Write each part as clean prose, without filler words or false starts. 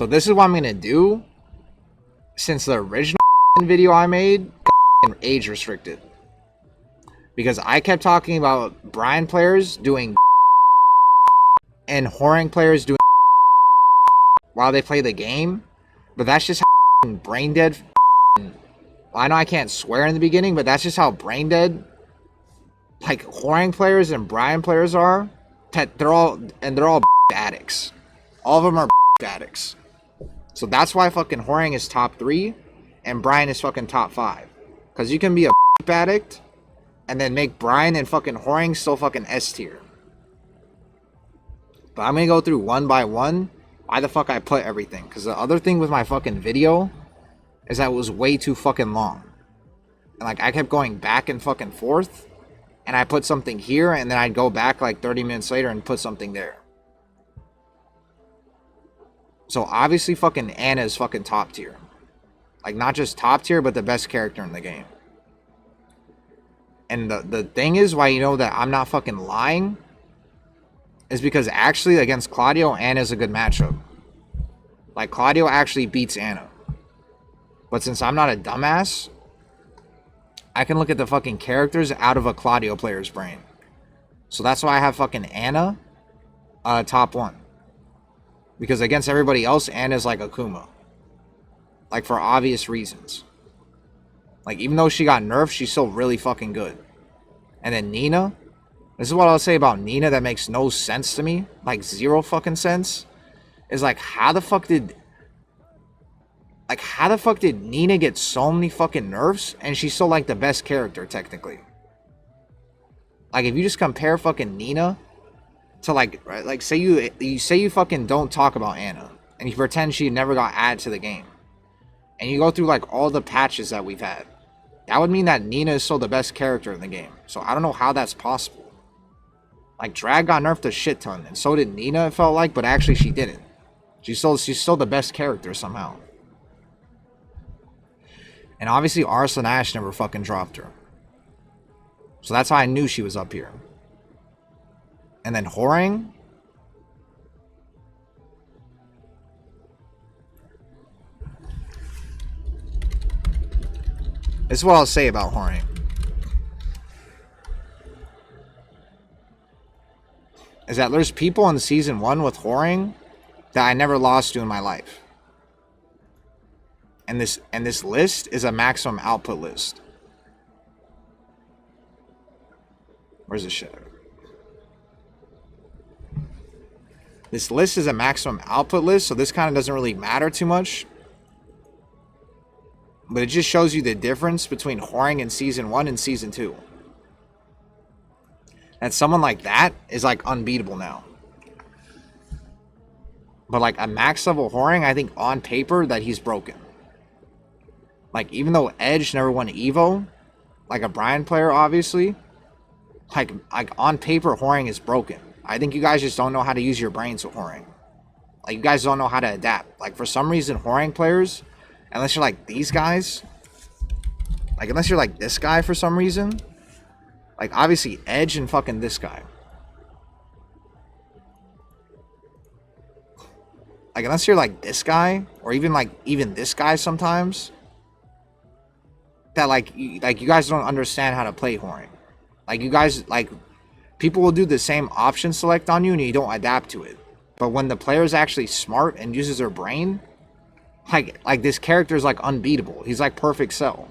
So this is what I'm gonna do. Since the original video I made age restricted, because I kept talking about BRYAN players doing and HWOARANG players doing while they play the game, but that's just how brain dead. Well, I know I can't swear in the beginning, but that's just how brain dead like HWOARANG players and BRYAN players are. They're all addicts. All of them are addicts. So that's why fucking HWOARANG is top 3 and BRYAN is fucking top 5. Because you can be a addict and then make BRYAN and fucking HWOARANG still fucking S tier. But I'm going to go through one by one why the fuck I put everything. Because the other thing with my fucking video is that it was way too fucking long. And like I kept going back and fucking forth. And I put something here and then I'd go back like 30 minutes later and put something there. So obviously fucking Anna is fucking top tier. Like not just top tier, but the best character in the game. And the thing is why you know that I'm not fucking lying is because actually against CLAUDIO, Anna is a good matchup. Like CLAUDIO actually beats Anna. But since I'm not a dumbass, I can look at the fucking characters out of a CLAUDIO player's brain. So that's why I have fucking Anna top 1. Because against everybody else, Anna's like a KUMA. Like for obvious reasons. Like even though she got nerfed, she's still really fucking good. And then Nina. This is what I'll say about Nina that makes no sense to me. Like 0 fucking sense. Is like how the fuck did Nina get so many fucking nerfs and she's still like the best character technically? Like if you just compare fucking Nina to like say you fucking don't talk about Anna and you pretend she never got added to the game. And you go through like all the patches that we've had. That would mean that Nina is still the best character in the game. So I don't know how that's possible. Like Drag got nerfed a shit ton and so did Nina, it felt like, but actually she didn't. She's still the best character somehow. And obviously Arslan Ash never fucking dropped her. So that's how I knew she was up here. And then HWOARANG. This is what I'll say about HWOARANG. Is that there's people in season 1 with HWOARANG that I never lost to in my life. And this list is a maximum output list. Where's this shit? This list is a maximum output list, so this kind of doesn't really matter too much. But it just shows you the difference between HWOARANG in season 1 and season 2. And someone like that is like unbeatable now. But like a max level HWOARANG, I think on paper that he's broken. Like even though Edge never won Evo, like a BRYAN player obviously, like on paper HWOARANG is broken. I think you guys just don't know how to use your brains with HWOARANG. Like you guys don't know how to adapt. Like for some reason HWOARANG players, unless you're like these guys, like unless you're like this guy for some reason, like obviously Edge and fucking this guy. Like unless you're like this guy, or even this guy sometimes, that like you guys don't understand how to play HWOARANG. Like you guys, like people will do the same option select on you and you don't adapt to it. But when the player is actually smart and uses their brain, like this character is like unbeatable. He's like perfect cell.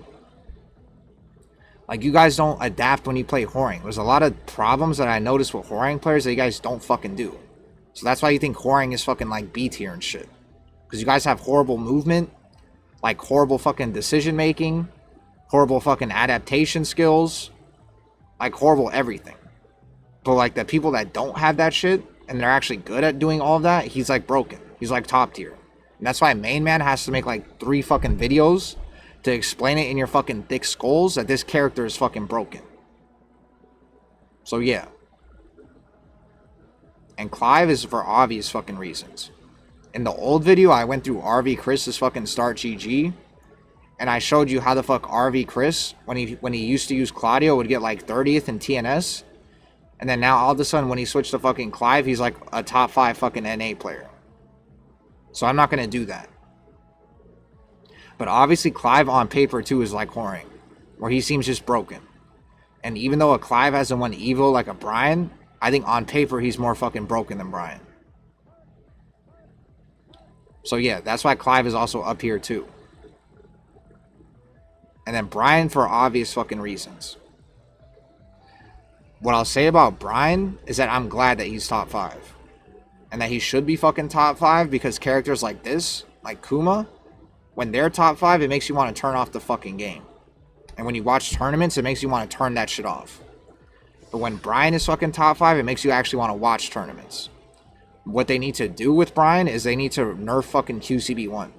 Like you guys don't adapt when you play HWOARANG. There's a lot of problems that I noticed with HWOARANG players that you guys don't fucking do. So that's why you think HWOARANG is fucking like B tier and shit. Because you guys have horrible movement, like horrible fucking decision making, horrible fucking adaptation skills, like horrible everything. But like the people that don't have that shit and they're actually good at doing all of that, he's like broken. He's like top tier. And that's why main man has to make like 3 fucking videos to explain it in your fucking thick skulls that this character is fucking broken. So yeah. And CLIVE is for obvious fucking reasons. In the old video, I went through RV Chris's fucking start GG. And I showed you how the fuck RV Chris, when he used to use CLAUDIO, would get like 30th in TNS. And then now all of a sudden when he switched to fucking CLIVE, he's like a top 5 fucking NA player. So I'm not going to do that. But obviously Clive on paper too is like HWOARANG, where he seems just broken. And even though a Clive hasn't won Evo like a BRYAN, I think on paper he's more fucking broken than BRYAN. So yeah, that's why Clive is also up here too. And then BRYAN for obvious fucking reasons. What I'll say about BRYAN is that I'm glad that he's top 5. And that he should be fucking top 5, because characters like this, like KUMA, when they're top 5, it makes you want to turn off the fucking game. And when you watch tournaments, it makes you want to turn that shit off. But when BRYAN is fucking top 5, it makes you actually want to watch tournaments. What they need to do with BRYAN is they need to nerf fucking QCB1.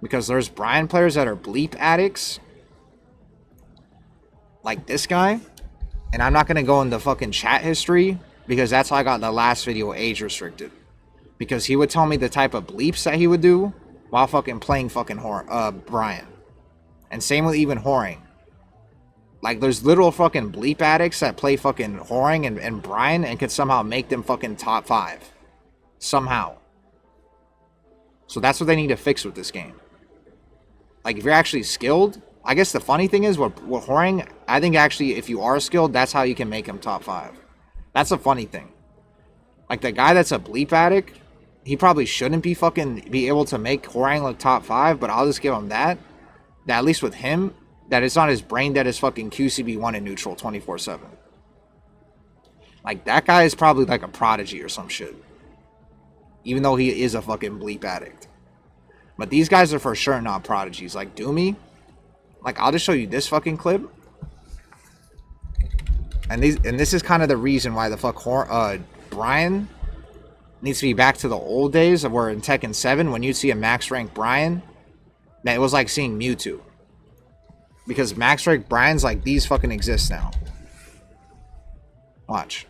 Because there's BRYAN players that are bleep addicts. Like this guy. And I'm not going to go into fucking chat history, because that's how I got in the last video age restricted. Because he would tell me the type of bleeps that he would do while fucking playing fucking BRYAN. And same with even HWOARANG. Like, there's literal fucking bleep addicts that play fucking HWOARANG and BRYAN and could somehow make them fucking top 5. Somehow. So that's what they need to fix with this game. Like, if you're actually skilled, I guess the funny thing is, with HWOARANG, I think actually if you are skilled, that's how you can make him top 5. That's a funny thing. Like, the guy that's a bleep addict, he probably shouldn't be able to make HWOARANG look top 5, but I'll just give him that at least with him, that it's not his brain that is fucking QCB1 in neutral 24/7. Like, that guy is probably like a prodigy or some shit. Even though he is a fucking bleep addict. But these guys are for sure not prodigies. Like Doomy, like, I'll just show you this fucking clip. And this is kind of the reason why the fuck BRYAN needs to be back to the old days of where in Tekken 7, when you'd see a max rank BRYAN, that it was like seeing Mewtwo. Because max rank BRYANs like these fucking exist now. Watch.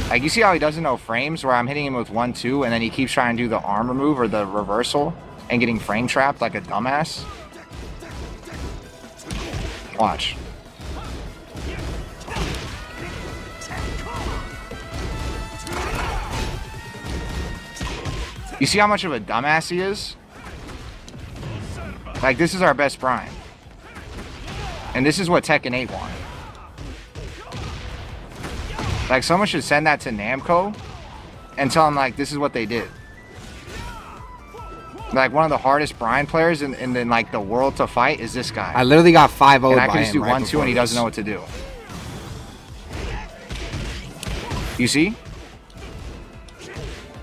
Like, you see how he doesn't know frames, where I'm hitting him with 1-2 and then he keeps trying to do the arm remove or the reversal and getting frame trapped like a dumbass? Watch. You see how much of a dumbass he is? Like, this is our best BRYAN. And this is what Tekken 8 wanted. Like, someone should send that to Namco and tell them, like, this is what they did. Like, one of the hardest BRYAN players in like, the world to fight is this guy. I literally got 5-0 by him. And I can just do 1-2 and he doesn't know what to do. You see?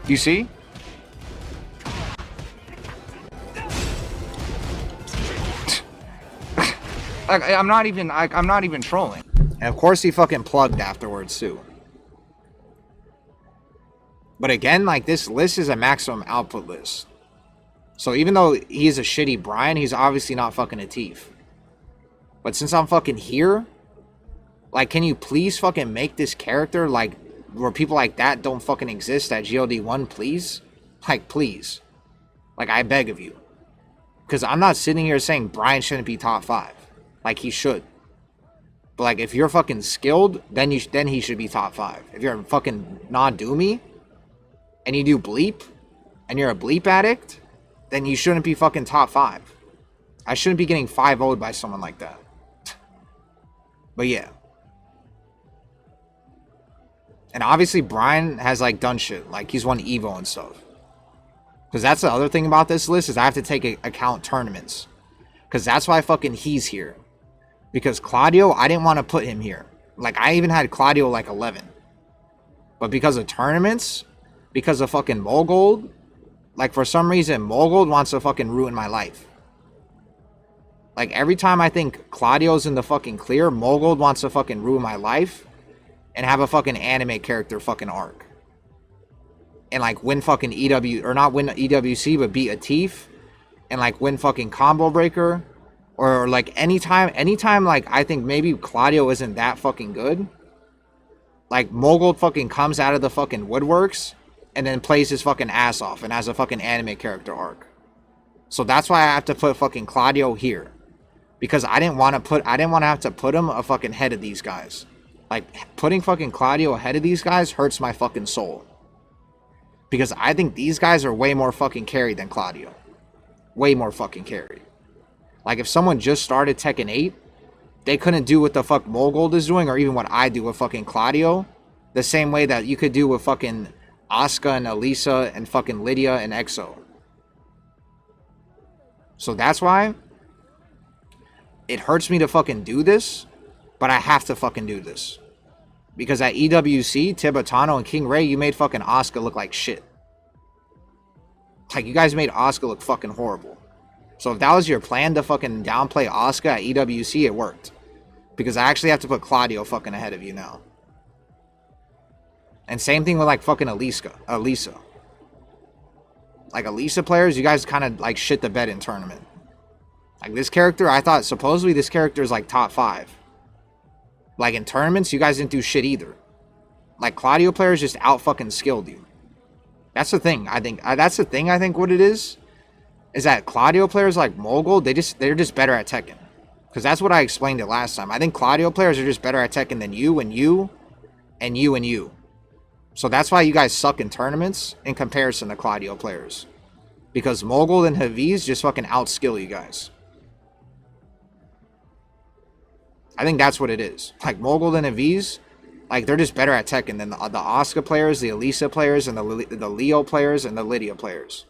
You see? Like, I'm not even trolling. And of course he fucking plugged afterwards too. But again, like, this list is a maximum output list. So even though he's a shitty BRYAN, he's obviously not fucking a thief. But since I'm fucking here, like, can you please fucking make this character, like, where people like that don't fucking exist at GLD1, please? Like, please. Like, I beg of you. Because I'm not sitting here saying BRYAN shouldn't be top 5. Like, he should. But, like, if you're fucking skilled, then he should be top 5. If you're fucking non-doomy, and you do bleep, and you're a bleep addict, then you shouldn't be fucking top 5. I shouldn't be getting 5-0'd by someone like that. But yeah. And obviously BRYAN has, like, done shit. Like, he's won Evo and stuff. Because that's the other thing about this list, is I have to take account tournaments. Because that's why fucking he's here. Because CLAUDIO, I didn't want to put him here. Like, I even had CLAUDIO like 11. But because of tournaments, because of fucking Mogold, like, for some reason, Mogold wants to fucking ruin my life. Like, every time I think CLAUDIO's in the fucking clear, Mogold wants to fucking ruin my life and have a fucking anime character fucking arc. And, like, win fucking EW, or not win EWC, but beat a thief. And, like, win fucking Combo Breaker. Or, like, anytime, like, I think maybe CLAUDIO isn't that fucking good, like, Mogold fucking comes out of the fucking woodworks and then plays his fucking ass off and has a fucking anime character arc. So that's why I have to put fucking CLAUDIO here. because I didn't want to have to put him a fucking head of these guys. Like, putting fucking Claudio ahead of these guys hurts my fucking soul. Because I think these guys are way more fucking carried than Claudio. Way more fucking carried. Like, if someone just started Tekken 8, they couldn't do what the fuck Mogold is doing, or even what I do with fucking Claudio, the same way that you could do with fucking ASUKA and ALISA and fucking LIDIA and EXO. So that's why it hurts me to fucking do this, but I have to fucking do this. Because at EWC, Tibetano and King Ray, you made fucking ASUKA look like shit. Like, you guys made ASUKA look fucking horrible. So if that was your plan to fucking downplay ASUKA at EWC, it worked. Because I actually have to put Claudio fucking ahead of you now. And same thing with like fucking ALISA. Like, ALISA players, you guys kind of like shit the bed in tournament. Like, this character, I thought supposedly this character is like top 5. Like, in tournaments, you guys didn't do shit either. Like, Claudio players just out fucking skilled you. That's the thing. I think that's the thing. I think what it is that Claudio players like Mogul, they're just better at Tekken. Because that's what I explained it last time. I think Claudio players are just better at Tekken than you and you and you and you. So that's why you guys suck in tournaments in comparison to Claudio players. Because Mogul and Haviz just fucking outskill you guys. I think that's what it is. Like, Mogul and Haviz, like, they're just better at Tekken than the ASUKA players, the ALISA players, and the Leo players, and the Lydia players.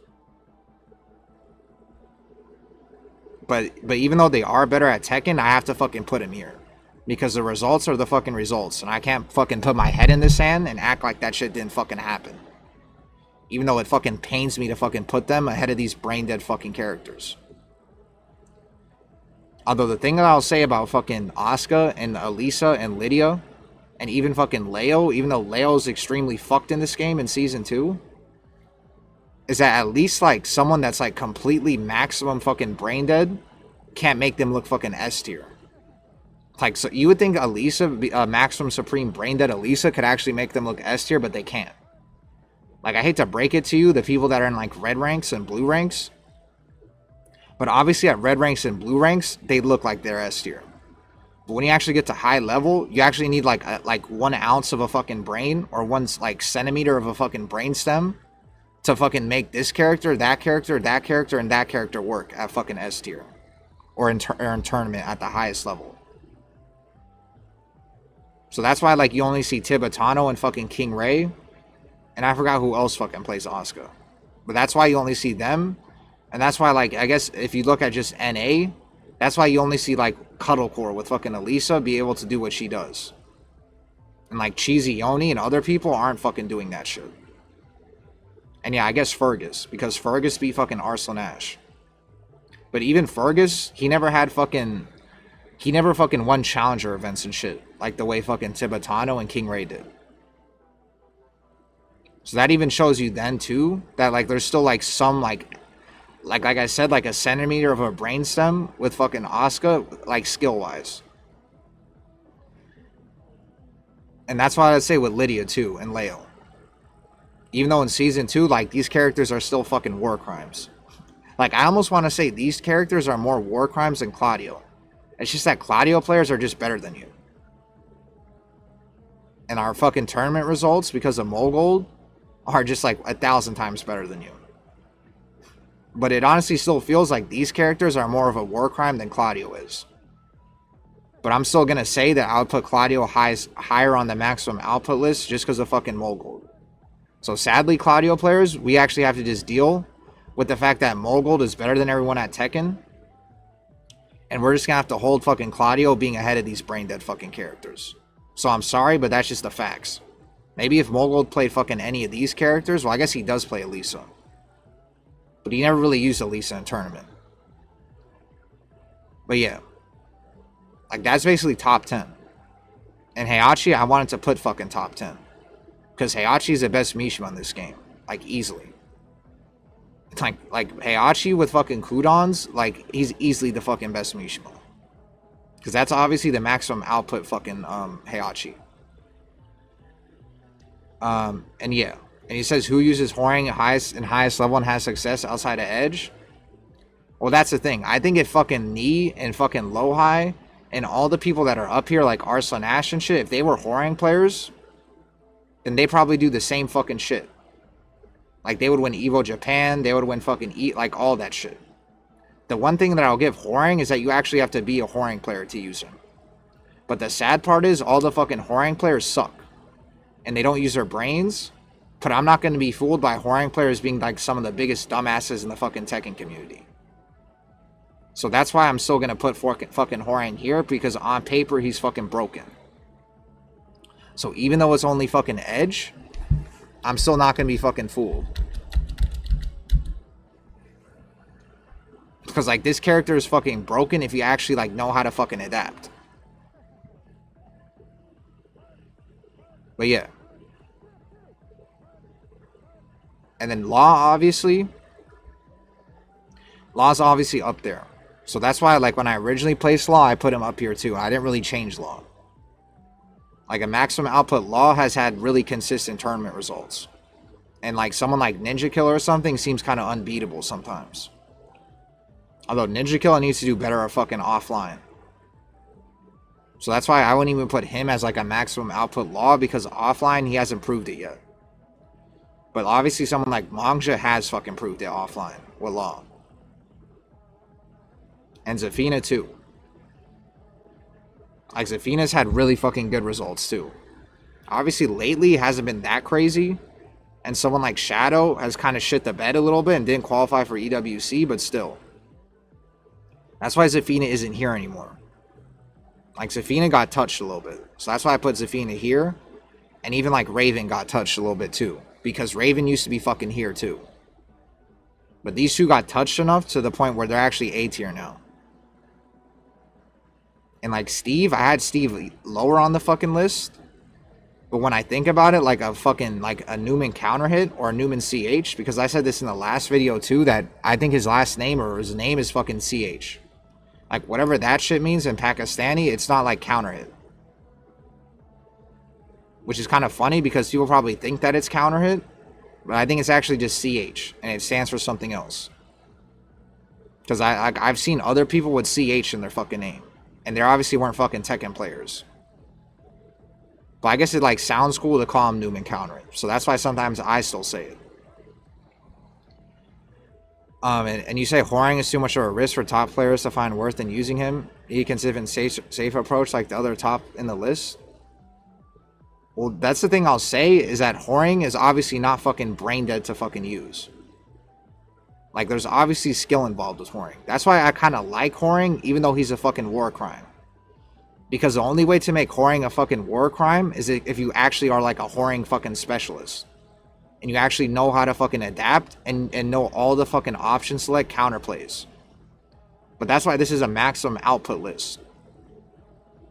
But even though they are better at Tekken, I have to fucking put them here. Because the results are the fucking results. And I can't fucking put my head in the sand and act like that shit didn't fucking happen. Even though it fucking pains me to fucking put them ahead of these brain-dead fucking characters. Although the thing that I'll say about fucking ASUKA and ALISA and LIDIA, and even fucking Leo, even though Leo's extremely fucked in this game in Season 2, is that at least, like, someone that's, like, completely maximum fucking brain dead can't make them look fucking S tier. Like, so you would think ALISA, maximum supreme brain dead ALISA could actually make them look S tier, but they can't. Like, I hate to break it to you, the people that are in, like, red ranks and blue ranks, but obviously at red ranks and blue ranks, they look like they're S tier. But when you actually get to high level, you actually need, like 1 ounce of a fucking brain, or 1, like, centimeter of a fucking brain stem, to fucking make this character, that character, that character, and that character work at fucking S tier. Or in tournament at the highest level. So that's why, like, you only see Tibetano and fucking King Ray. And I forgot who else fucking plays ASUKA. But that's why you only see them. And that's why, like, I guess if you look at just NA, that's why you only see, like, Cuddlecore with fucking ALISA be able to do what she does. And, like, Cheesy Yoni and other people aren't fucking doing that shit. And yeah, I guess Fergus, because Fergus beat fucking Arslan Ash. But even Fergus, he never fucking won challenger events and shit, like the way fucking Tibetano and King Ray did. So that even shows you then too, that like there's still like some like I said, like a centimeter of a brainstem with fucking ASUKA, like skill wise. And that's why I'd say with Lydia too, and Leo. Even though in Season 2, like, these characters are still fucking war crimes. Like, I almost want to say these characters are more war crimes than Claudio. It's just that Claudio players are just better than you. And our fucking tournament results, because of Mogold, are just like 1,000 times better than you. But it honestly still feels like these characters are more of a war crime than Claudio is. But I'm still going to say that I would put Claudio higher on the maximum output list just because of fucking Mogold. So sadly, Claudio players, we actually have to just deal with the fact that Mogold is better than everyone at Tekken. And we're just going to have to hold fucking Claudio being ahead of these brain-dead fucking characters. So I'm sorry, but that's just the facts. Maybe if Mogold played fucking any of these characters, well, I guess he does play ALISA. But he never really used ALISA in a tournament. But yeah. Like, that's basically top 10. And Heihachi, I wanted to put fucking top 10. Because Heihachi is the best Mishima in this game. Like, easily. It's like Heihachi with fucking cooldowns, like, he's easily the fucking best Mishima. Because that's obviously the maximum output fucking Heihachi. And yeah. And he says, who uses HWOARANG highest level and has success outside of Edge? Well, that's the thing. I think if fucking Knee and fucking Lowhigh and all the people that are up here, like Arslan Ash and shit, if they were Hwoarang players, then they probably do the same fucking shit. Like, they would win Evo Japan, they would win fucking like, all that shit. The one thing that I'll give Hwoarang is that you actually have to be a Hwoarang player to use him. But the sad part is, all the fucking Hwoarang players suck. And they don't use their brains. But I'm not going to be fooled by Hwoarang players being, like, some of the biggest dumbasses in the fucking Tekken community. So that's why I'm still going to put fucking Hwoarang here, because on paper, he's fucking broken. So even though it's only fucking Edge, I'm still not going to be fucking fooled. Because, like, this character is fucking broken if you actually, like, know how to fucking adapt. But yeah. And then Law, obviously. Law's obviously up there. So that's why, like, when I originally placed Law, I put him up here too. I didn't really change Law. Like, a maximum output Law has had really consistent tournament results. And, like, someone like Ninja Killer or something seems kind of unbeatable sometimes. Although Ninja Killer needs to do better at fucking offline. So that's why I wouldn't even put him as, like, a maximum output Law, because offline he hasn't proved it yet. But obviously someone like Mangja has fucking proved it offline with Law. And ZAFINA too. Like, ZAFINA's had really fucking good results too. Obviously lately it hasn't been that crazy. And someone like Shadow has kind of shit the bed a little bit and didn't qualify for EWC, but still. That's why ZAFINA isn't here anymore. Like, ZAFINA got touched a little bit. So that's why I put ZAFINA here. And even, like, Raven got touched a little bit too. Because Raven used to be fucking here too. But these two got touched enough to the point where they're actually A tier now. And, like, Steve, I had Steve lower on the fucking list. But when I think about it, like a fucking, like a Newman counter hit or a Newman CH, because I said this in the last video too, that I think his last name or his name is fucking CH. Like, whatever that shit means in Pakistani, it's not like counter hit. Which is kind of funny because people probably think that it's counter hit, but I think it's actually just CH, and it stands for something else. Because I've seen other people with CH in their fucking name, and they obviously weren't fucking Tekken players. But I guess it, like, sounds cool to call him Newman counter hit, so that's why sometimes I still say it. And you say Hwoarang is too much of a risk for top players to find worth in using him. He consider a safe approach like the other top in the list. Well, that's the thing I'll say, is that Hwoarang is obviously not fucking brain dead to fucking use. Like, there's obviously skill involved with Hwoarang. That's why I kind of like Hwoarang, even though he's a fucking war crime. Because the only way to make Hwoarang a fucking war crime is if you actually are like a Hwoarang fucking specialist. And you actually know how to fucking adapt and know all the fucking option select counterplays. But that's why this is a maximum output list.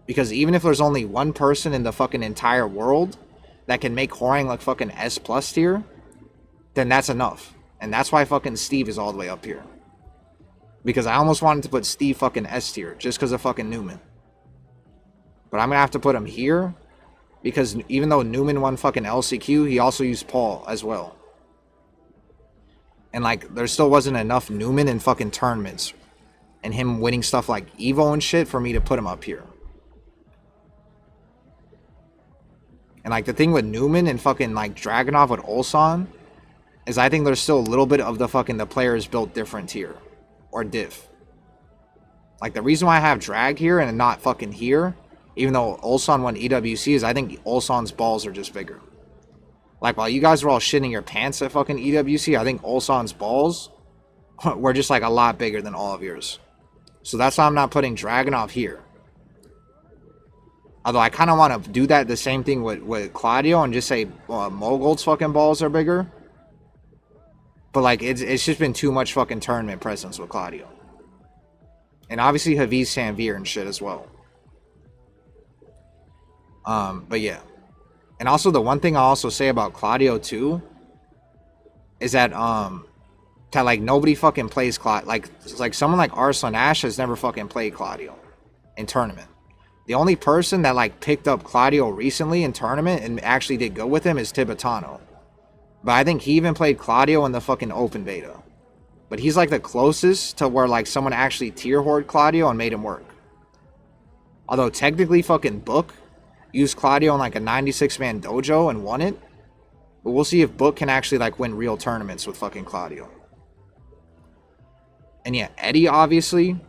Because even if there's only one person in the fucking entire world that can make Hwoarang like fucking S+ tier, then that's enough. And that's why fucking Steve is all the way up here. Because I almost wanted to put Steve fucking S tier just because of fucking Newman. But I'm going to have to put him here. Because even though Newman won fucking LCQ, he also used Paul as well. And, like, there still wasn't enough Newman in fucking tournaments. And him winning stuff like Evo and shit for me to put him up here. And, like, the thing with Newman and fucking, like, Dragunov with Ulsan is I think there's still a little bit of the fucking the players built different tier. Or diff. Like, the reason why I have Drag here and not fucking here, even though Ulsan won EWC, is I think Ulsan's balls are just bigger. Like, while you guys were all shitting your pants at fucking EWC, I think Ulsan's balls were just, like, a lot bigger than all of yours. So that's why I'm not putting Dragunov here. Although I kind of want to do that the same thing with Claudio and just say Mogul's fucking balls are bigger. But, like, it's just been too much fucking tournament presence with Claudio. And obviously Haviz Sanveer and shit as well. But yeah. And also the one thing I'll also say about Claudio too is that like nobody fucking plays Claudio. Like someone like Arslan Ash has never fucking played Claudio in tournament. The only person that, like, picked up Claudio recently in tournament and actually did go with him is Tibetano. But I think he even played Claudio in the fucking open beta. But he's like the closest to where like someone actually tier hoard Claudio and made him work. Although technically fucking Book used Claudio in like a 96-man dojo and won it. But we'll see if Book can actually like win real tournaments with fucking Claudio. And yeah, Eddie, obviously.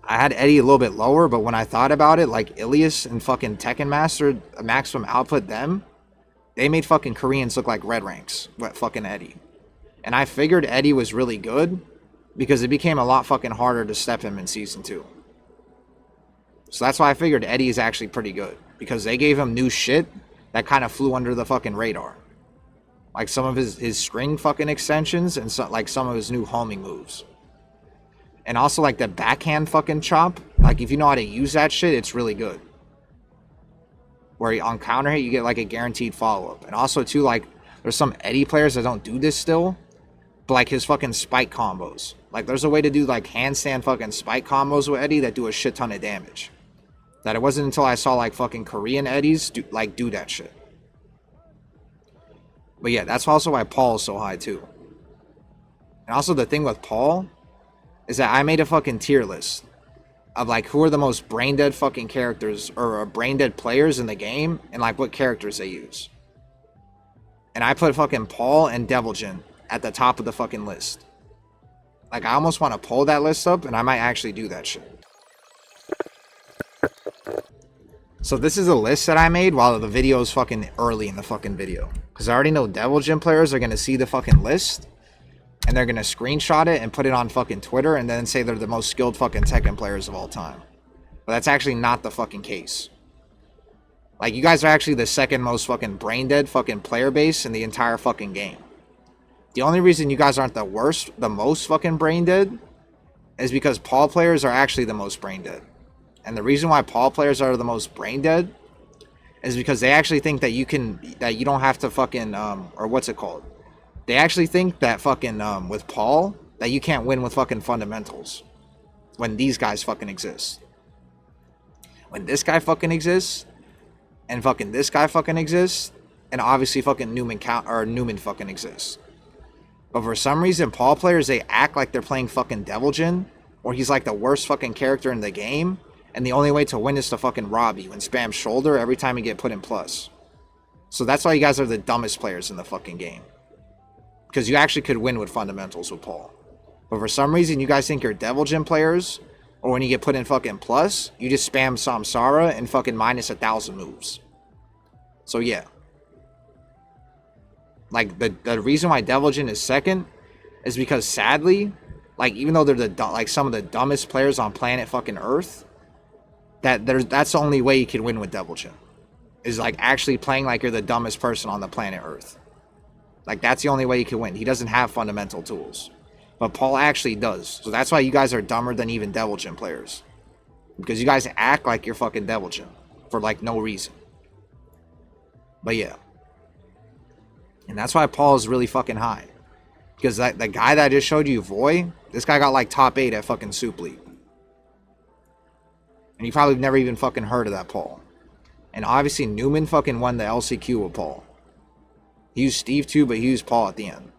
I had Eddie a little bit lower, but when I thought about it, like Ilias and fucking Tekken Master, maximum output them, they made fucking Koreans look like red ranks with fucking Eddie. And I figured Eddie was really good because it became a lot fucking harder to step him in Season 2. So that's why I figured Eddie is actually pretty good. Because they gave him new shit that kind of flew under the fucking radar. Like some of his string fucking extensions and so, like some of his new homing moves. And also like the backhand fucking chop. Like if you know how to use that shit, it's really good. Where on counter hit, you get like a guaranteed follow-up. And also too, like there's some Eddie players that don't do this still. But like his fucking spike combos. Like there's a way to do like handstand fucking spike combos with Eddie that do a shit ton of damage. That it wasn't until I saw like fucking Korean Eddies do that shit. But yeah, that's also why Paul is so high too. And also the thing with Paul is that I made a fucking tier list of like who are the most brain dead fucking characters or brain dead players in the game and like what characters they use. And I put fucking Paul and Deviljin at the top of the fucking list. Like I almost want to pull that list up and I might actually do that shit. So this is a list that I made while the video is fucking early in the fucking video. Because I already know Deviljin players are going to see the fucking list. And they're going to screenshot it and put it on fucking Twitter. And then say they're the most skilled fucking Tekken players of all time. But that's actually not the fucking case. Like you guys are actually the second most fucking brain dead fucking player base in the entire fucking game. The only reason you guys aren't the most fucking brain dead is because Paul players are actually the most brain dead. And the reason why Paul players are the most brain dead is because they actually think that you don't have to fucking, or what's it called? They actually think that fucking, with Paul, that you can't win with fucking fundamentals. When these guys fucking exist. When this guy fucking exists, and fucking this guy fucking exists, and obviously fucking Newman fucking exists. But for some reason, Paul players, they act like they're playing fucking Deviljin, or he's like the worst fucking character in the game, and the only way to win is to fucking rob you and spam shoulder every time you get put in plus. So that's why you guys are the dumbest players in the fucking game. Because you actually could win with fundamentals with Paul. But for some reason, you guys think you're Deviljin players, or when you get put in fucking plus, you just spam Samsara and fucking minus 1,000 moves. So yeah. Like, the reason why Deviljin is second is because, sadly, like, even though they're like some of the dumbest players on planet fucking Earth, that's the only way you can win with Deviljin. Is, like, actually playing like you're the dumbest person on the planet Earth. Like, that's the only way you can win. He doesn't have fundamental tools. But Paul actually does. So that's why you guys are dumber than even Deviljin players. Because you guys act like you're fucking Deviljin. For, like, no reason. But yeah. And that's why Paul is really fucking high. Because the guy that I just showed you, Voy, this guy got like top 8 at fucking Soup League. And you probably never even fucking heard of that Paul. And obviously Newman fucking won the LCQ with Paul. He used Steve too, but he used Paul at the end.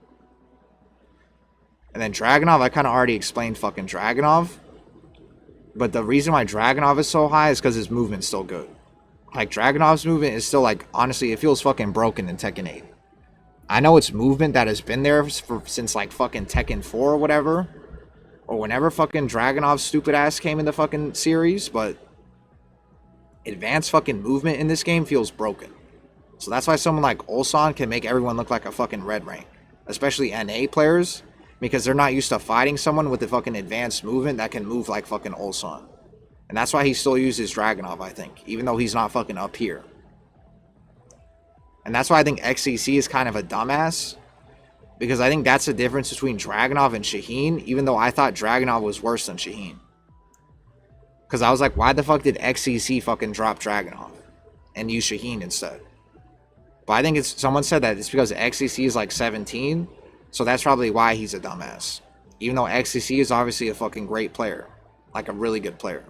And then Dragunov, I kind of already explained fucking Dragunov. But the reason why Dragunov is so high is because his movement's still good. Like, Dragunov's movement is still, like, honestly, it feels fucking broken in Tekken 8. I know it's movement that has been there since, like, fucking Tekken 4 or whatever. Or whenever fucking Dragunov's stupid ass came in the fucking series, but advanced fucking movement in this game feels broken. So that's why someone like Ulsan can make everyone look like a fucking red rank. Especially NA players, because they're not used to fighting someone with the fucking advanced movement that can move like fucking Ulsan. And that's why he still uses Dragunov, I think, even though he's not fucking up here. And that's why I think XCC is kind of a dumbass. Because I think that's the difference between Dragunov and Shaheen, even though I thought Dragunov was worse than Shaheen. Because I was like, why the fuck did XCC fucking drop Dragunov and use Shaheen instead? But I think someone said that it's because XCC is like 17, so that's probably why he's a dumbass. Even though XCC is obviously a fucking great player. Like a really good player.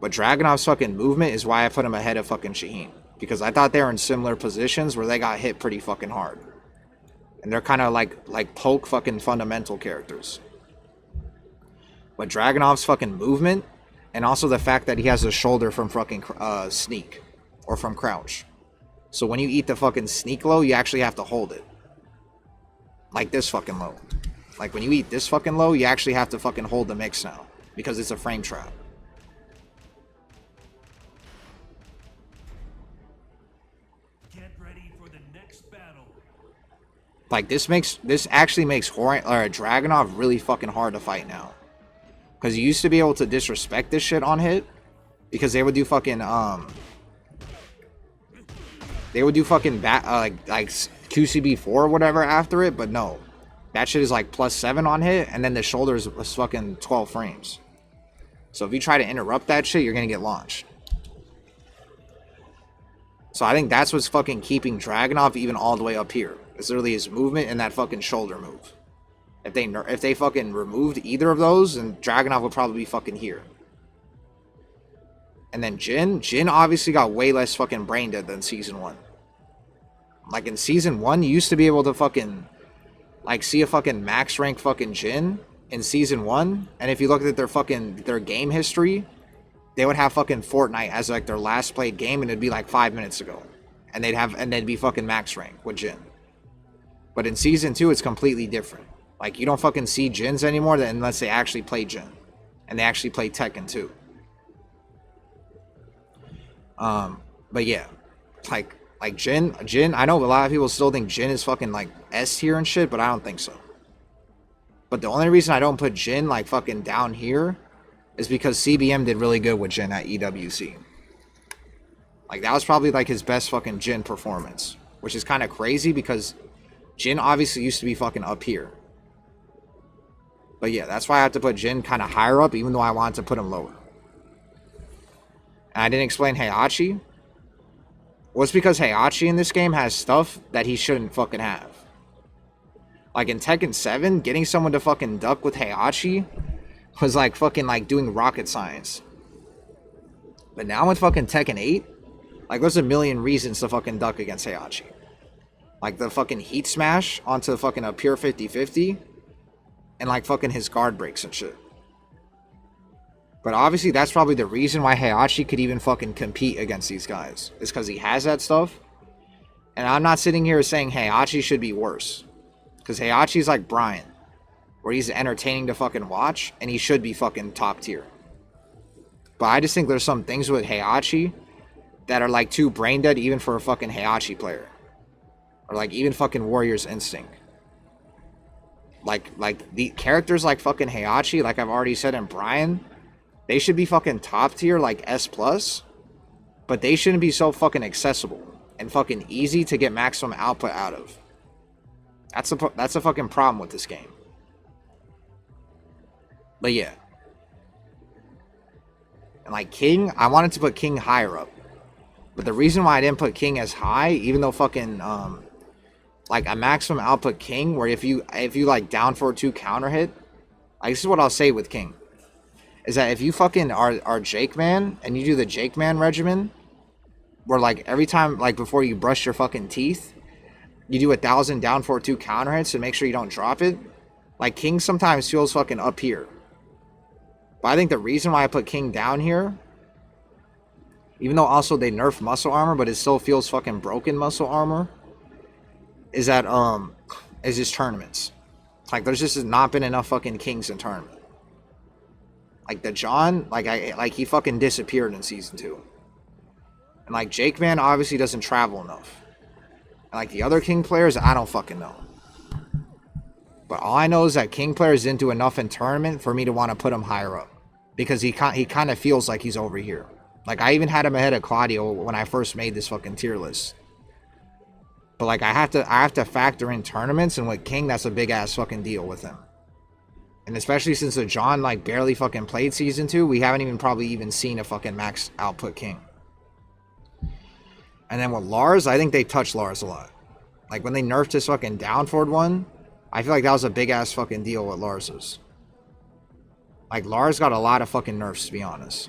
But Dragunov's fucking movement is why I put him ahead of fucking Shaheen. Because I thought they were in similar positions where they got hit pretty fucking hard. And they're kind of like poke fucking fundamental characters. But Dragunov's fucking movement, and also the fact that he has a shoulder from fucking sneak, or from crouch. So when you eat the fucking sneak low, you actually have to hold it. Like this fucking low. Like when you eat this fucking low, you actually have to fucking hold the mix now. Because it's a frame trap. Get ready for the next battle. Like this actually makes Dragunov really fucking hard to fight now. Because you used to be able to disrespect this shit on hit. Because they would do fucking like QCB4 or whatever after it, but no. That shit is like +7 on hit, and then the shoulders was fucking 12 frames. So if you try to interrupt that shit, you're gonna get launched. So I think that's what's fucking keeping Dragunov even all the way up here. It's literally his movement and that fucking shoulder move. If they fucking removed either of those, then Dragunov would probably be fucking here. And then Jin obviously got way less fucking brain dead than Season 1. Like in Season 1, you used to be able to fucking like see a fucking max rank fucking Jin in Season 1, and if you looked at their game history, they would have fucking Fortnite as like their last played game, and it'd be like 5 minutes ago. And they'd be fucking max rank with Jin. But in Season 2, it's completely different. Like you don't fucking see Jins anymore unless they actually play Jin. And they actually play Tekken too. But yeah. Like Jin, I know a lot of people still think Jin is fucking like S tier and shit, but I don't think so. But the only reason I don't put Jin like fucking down here is because CBM did really good with Jin at EWC. Like that was probably like his best fucking Jin performance, which is kind of crazy because Jin obviously used to be fucking up here. But yeah, that's why I have to put Jin kind of higher up, even though I wanted to put him lower. And I didn't explain Heihachi. Well, it's because Heihachi in this game has stuff that he shouldn't fucking have. Like in Tekken 7, getting someone to fucking duck with Heihachi was like fucking like doing rocket science. But now with fucking Tekken 8, like there's a million reasons to fucking duck against Heihachi. Like the fucking heat smash onto fucking a pure 50-50. And like fucking his guard breaks and shit. But obviously that's probably the reason why Heihachi could even fucking compete against these guys. It's because he has that stuff. And I'm not sitting here saying Heihachi should be worse. Because Heihachi's like BRYAN. Where he's entertaining to fucking watch. And he should be fucking top tier. But I just think there's some things with Heihachi that are like too brain dead even for a fucking Heihachi player. Or like even fucking Warrior's Instinct. Like the characters like fucking Heihachi, like I've already said in BRYAN, they should be fucking top tier like S+, but they shouldn't be so fucking accessible and fucking easy to get maximum output out of. That's a fucking problem with this game. But yeah. And like King, I wanted to put King higher up. But the reason why I didn't put King as high, even though fucking like a maximum output King, where if you like down for a 2 counter hit, like this is what I'll say with King, is that if you fucking are Jake Man and you do the Jake Man regimen, where like every time like before you brush your fucking teeth, you do 1,000 down for 2 counter hits to make sure you don't drop it. Like King sometimes feels fucking up here. But I think the reason why I put King down here, even though also they nerf muscle armor, but it still feels fucking broken muscle armor, is that is just tournaments. Like there's just not been enough fucking Kings in tournament. Like the John, like he fucking disappeared in Season 2. And like Jake Man obviously doesn't travel enough. And like the other King players, I don't fucking know. But all I know is that King players didn't do enough in tournament for me to want to put him higher up. Because he kind of feels like he's over here. Like I even had him ahead of Claudio when I first made this fucking tier list. But like I have to factor in tournaments, and with King, that's a big ass fucking deal with him. And especially since the John like barely fucking played Season 2, we haven't even probably even seen a fucking max output King. And then with Lars, I think they touched Lars a lot. Like when they nerfed his fucking down forward one, I feel like that was a big ass fucking deal with Lars's. Like Lars got a lot of fucking nerfs, to be honest.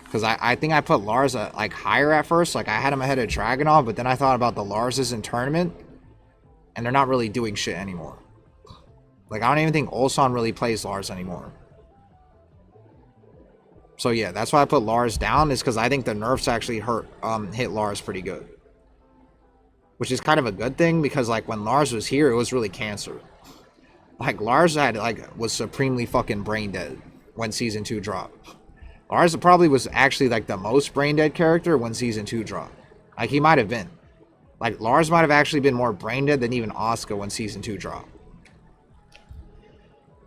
Because I think I put Lars like higher at first. Like I had him ahead of Dragunov, but then I thought about the Larses in tournament. And they're not really doing shit anymore. Like, I don't even think Ulsan really plays Lars anymore. So yeah, that's why I put Lars down, is because I think the nerfs actually hit Lars pretty good. Which is kind of a good thing, because like when Lars was here, it was really cancer. Like Lars was supremely fucking brain dead when season 2 dropped. Lars probably was actually like the most brain dead character when season 2 dropped. Like he might have been. Like Lars might have actually been more brain dead than even ASUKA when season 2 dropped.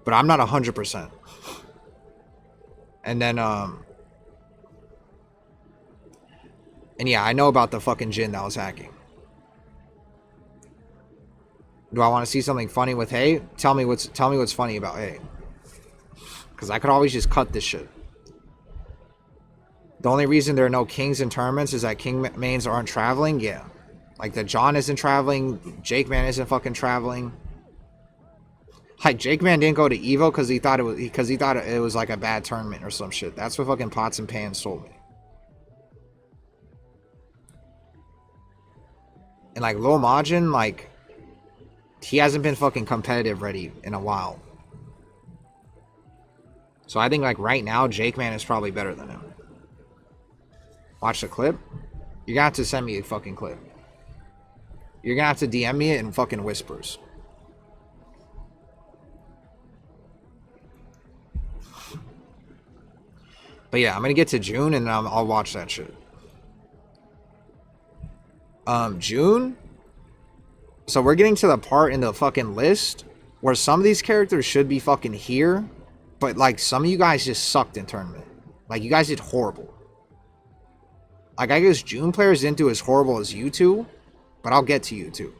But I'm not 100%. And then, and yeah, I know about the fucking Jin that was hacking. Do I want to see something funny with Hei? Tell me what's funny about Hei. Because I could always just cut this shit. The only reason there are no kings in tournaments is that king mains aren't traveling. Yeah. Like the John isn't traveling. Jake Man isn't fucking traveling. Like Jake Man didn't go to Evo because he thought it was like a bad tournament or some shit. That's what fucking Pots and Pans told me. And like Lil Majin, like he hasn't been fucking competitive ready in a while. So I think like right now Jake Man is probably better than him. Watch the clip. You're gonna have to send me a fucking clip. You're gonna have to DM me it in fucking whispers. But yeah, I'm gonna get to June and I'll watch that shit. June. So we're getting to the part in the fucking list where some of these characters should be fucking here, but like some of you guys just sucked in tournament. Like you guys did horrible. Like I guess June players didn't do as horrible as you two, but I'll get to you two.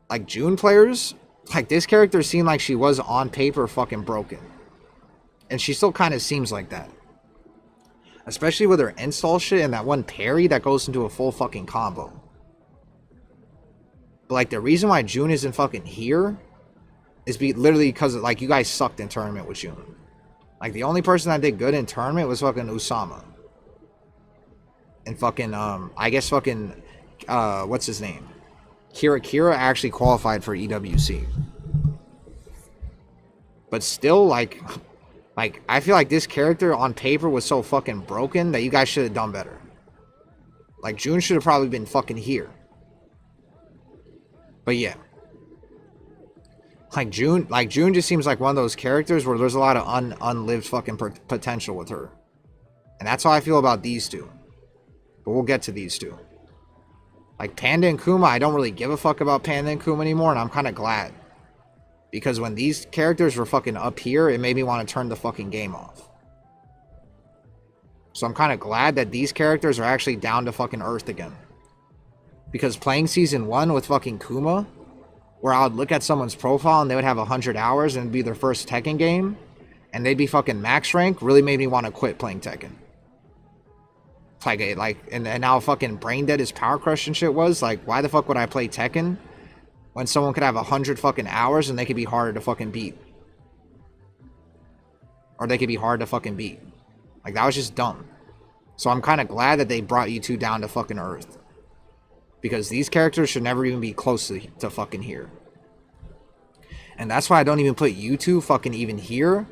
Like June players, like this character seemed like she was on paper fucking broken. And she still kind of seems like that. Especially with her install shit and that one parry that goes into a full fucking combo. But like the reason why June isn't fucking here is literally because like you guys sucked in tournament with June. Like the only person that did good in tournament was fucking Usama. And fucking I guess fucking what's his name? Kira actually qualified for EWC. But still like I feel like this character on paper was so fucking broken that you guys should have done better. Like June should have probably been fucking here. But yeah. Like June just seems like one of those characters where there's a lot of unlived fucking potential with her. And that's how I feel about these two. But we'll get to these two. Like Panda and KUMA, I don't really give a fuck about Panda and KUMA anymore, and I'm kind of glad. Because when these characters were fucking up here, it made me want to turn the fucking game off. So I'm kind of glad that these characters are actually down to fucking earth again. Because playing season 1 with fucking KUMA, where I would look at someone's profile and they would have 100 hours and it'd be their first Tekken game, and they'd be fucking max rank, really made me want to quit playing Tekken. And now fucking brain dead as Power Crush and shit was, like, why the fuck would I play Tekken when someone could have 100 fucking hours and they could be harder to fucking beat? Or they could be hard to fucking beat. Like, that was just dumb. So I'm kind of glad that they brought you two down to fucking earth. Because these characters should never even be close to fucking here. And that's why I don't even put you two fucking even here.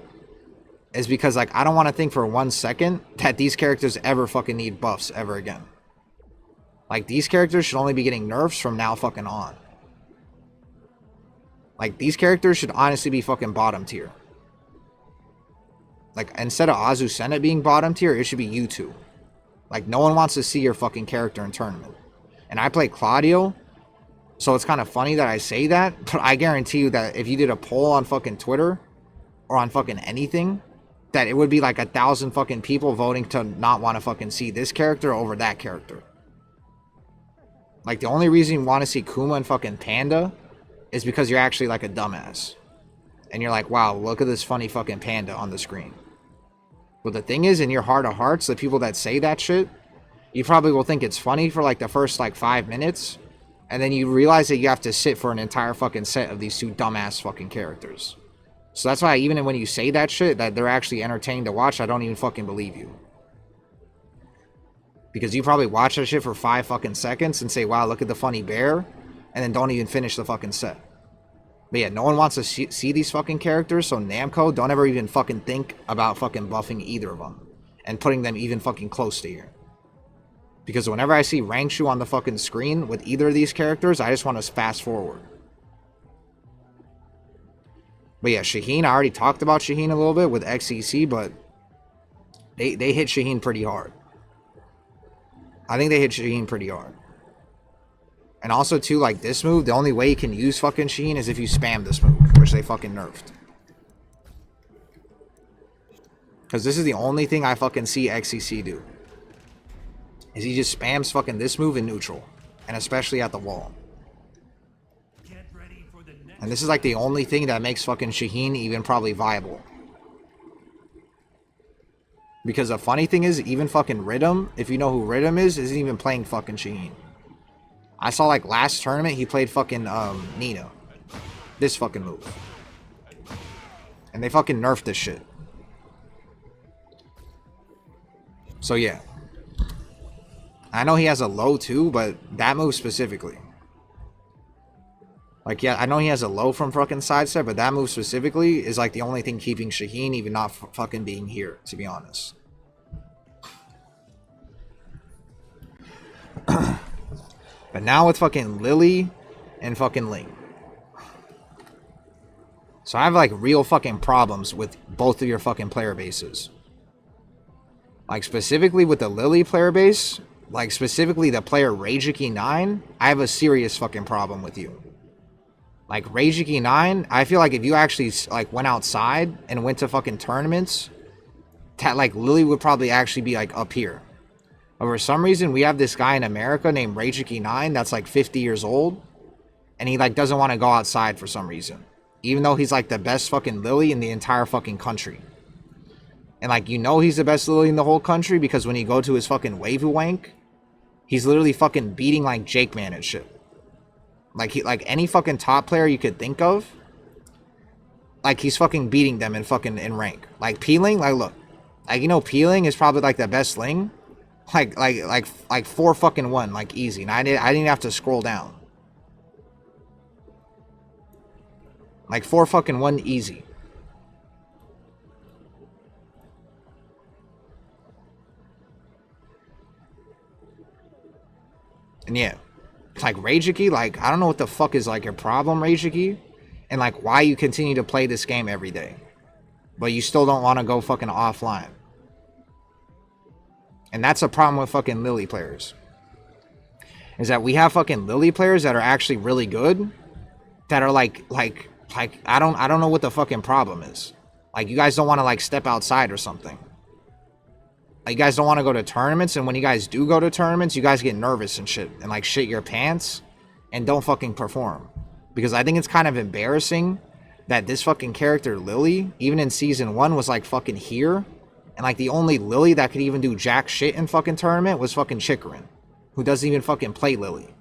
Is because, like, I don't want to think for 1 second that these characters ever fucking need buffs ever again. Like, these characters should only be getting nerfs from now fucking on. Like, these characters should honestly be fucking bottom tier. Like, instead of AZUCENA being bottom tier, it should be you two. Like, no one wants to see your fucking character in tournament. And I play CLAUDIO, so it's kind of funny that I say that, but I guarantee you that if you did a poll on fucking Twitter, or on fucking anything, that it would be like 1,000 fucking people voting to not want to fucking see this character over that character. Like, the only reason you want to see KUMA and fucking Panda is because you're actually like a dumbass. And you're like, wow, look at this funny fucking panda on the screen. But the thing is, in your heart of hearts, the people that say that shit, you probably will think it's funny for like the first like 5 minutes. And then you realize that you have to sit for an entire fucking set of these two dumbass fucking characters. So that's why even when you say that shit, that they're actually entertaining to watch, I don't even fucking believe you. Because you probably watch that shit for 5 fucking seconds and say, wow, look at the funny bear. and then don't even finish the fucking set. But yeah, no one wants to see these fucking characters, so Namco, don't ever even fucking think about fucking buffing either of them. And putting them even fucking close to here. Because whenever I see Rangshu on the fucking screen with either of these characters, I just want to fast forward. But yeah, Shaheen, I already talked about Shaheen a little bit with XEC, but they hit Shaheen pretty hard. I think they hit Shaheen pretty hard. And also, too, like this move, the only way you can use fucking Shaheen is if you spam this move, which they fucking nerfed. Because this is the only thing I fucking see XCC do. Is he just spams fucking this move in neutral. And especially at the wall. And this is like the only thing that makes fucking Shaheen even probably viable. Because the funny thing is, even fucking Rhythm, if you know who Rhythm is, isn't even playing fucking Shaheen. I saw like last tournament, he played fucking Nina. This fucking move. And they fucking nerfed this shit. So yeah. I know he has a low too, but that move specifically. Like, yeah, I know he has a low from fucking sidestep, but that move specifically is like the only thing keeping Shaheen even not fucking being here, to be honest. But now with fucking Lily and fucking Ling. So I have like real fucking problems with both of your fucking player bases. Like specifically with the Lily player base, like specifically the player Reijiki 9, I have a serious fucking problem with you. Like Reijiki 9, I feel like if you actually like went outside and went to fucking tournaments, like Lily would probably actually be like up here. But for some reason, we have this guy in America named Reijiki 9 that's like 50 years old. And he like doesn't want to go outside for some reason. Even though he's like the best fucking Lily in the entire fucking country. And like, you know he's the best Lily in the whole country because when you go to his fucking Waifu Wank, he's literally fucking beating like Jake Man and shit. Like any fucking top player you could think of, like he's fucking beating them in fucking in rank. Like Peeling, like look, like you know Peeling is probably like the best Ling, like 4 fucking 1, like easy, and I didn't have to scroll down. Like 4 fucking 1 easy. And yeah. Like Reijiki, like I don't know what the fuck is like your problem, Reijiki, and like why you continue to play this game every day, but you still don't want to go fucking offline. And that's a problem with fucking Lily players. Is that we have fucking Lily players that are actually really good, that are like I don't know what the fucking problem is. Like you guys don't want to like step outside or something. You guys don't want to go to tournaments, and when you guys do go to tournaments, you guys get nervous and shit, and like shit your pants, and don't fucking perform. Because I think it's kind of embarrassing that this fucking character, Lily, even in Season 1, was like fucking here, and like the only Lily that could even do jack shit in fucking tournament was fucking Chikarin, who doesn't even fucking play Lily.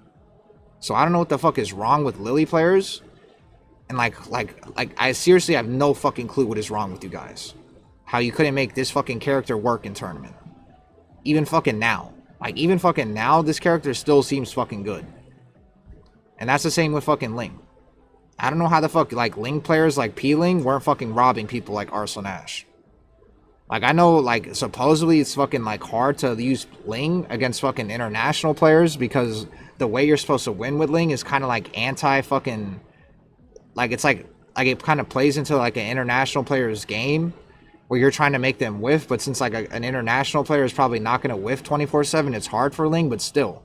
So I don't know what the fuck is wrong with Lily players, and like I seriously have no fucking clue what is wrong with you guys. How you couldn't make this fucking character work in tournament. Even fucking now. Like, even fucking now, this character still seems fucking good. And that's the same with fucking Ling. I don't know how the fuck, like, Ling players like P-Ling weren't fucking robbing people like Arslan Ash. Like, I know, like, supposedly it's fucking, like, hard to use Ling against fucking international players because the way you're supposed to win with Ling is kind of, like, anti-fucking... Like, it's like it kind of plays into, like, an international player's game where you're trying to make them whiff, but since like an international player is probably not going to whiff 24/7, it's hard for Ling, but still.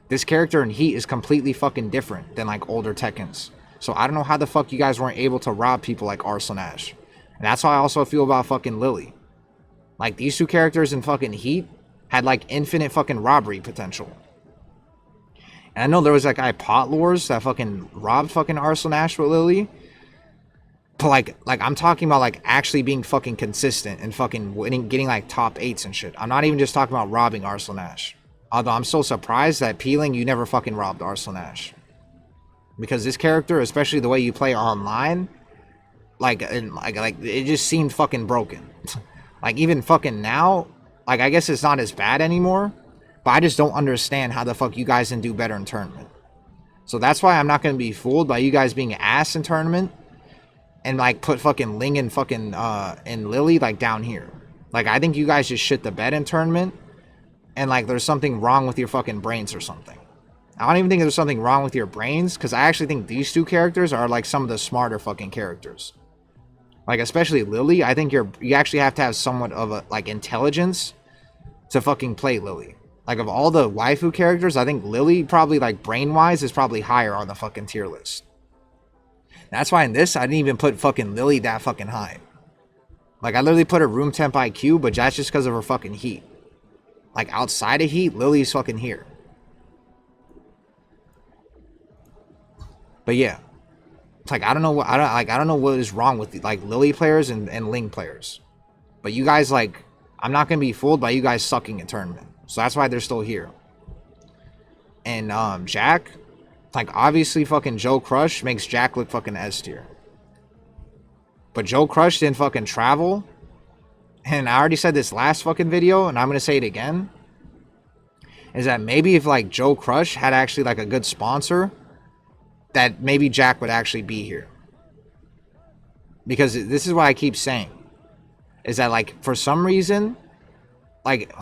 This character in Heat is completely fucking different than like older Tekkens. So I don't know how the fuck you guys weren't able to rob people like Arslan Ash. And that's how I also feel about fucking Lily. Like these two characters in fucking Heat had like infinite fucking robbery potential. And I know there was that guy Potlors that fucking robbed fucking Arslan Ash with Lily. But like I'm talking about like actually being fucking consistent and fucking winning, getting like top 8s and shit. I'm not even just talking about robbing Arslan Ash. Although I'm so surprised that Peeling, you never fucking robbed Arslan Ash. Because this character, especially the way you play online, like it just seemed fucking broken. Like even fucking now, like I guess it's not as bad anymore, but I just don't understand how the fuck you guys didn't do better in tournament. So that's why I'm not going to be fooled by you guys being ass in tournament and like put fucking Ling and fucking and Lily like down here. Like I think you guys just shit the bed in tournament and like there's something wrong with your fucking brains or something. I don't even think there's something wrong with your brains because I actually think these two characters are like some of the smarter fucking characters. Like especially Lily, I think you actually have to have somewhat of a like intelligence to fucking play Lily. Like of all the waifu characters, I think Lily probably like brain-wise is probably higher on the fucking tier list. That's why in this, I didn't even put fucking Lily that fucking high. Like, I literally put her room temp IQ, but that's just because of her fucking heat. Like, outside of heat, Lily's fucking here. But yeah. It's like, I don't know what, I don't know what is wrong with, like, Lily players and Ling players. But you guys, like, I'm not going to be fooled by you guys sucking in tournament. So that's why they're still here. And, Jack... Like, obviously, fucking Joe Crush makes Jack look fucking S tier. But Joe Crush didn't fucking travel. And I already said this last fucking video, and I'm going to say it again. Is that maybe if, like, Joe Crush had actually, like, a good sponsor, that maybe Jack would actually be here. Because this is what I keep saying. Is that, like, for some reason, like...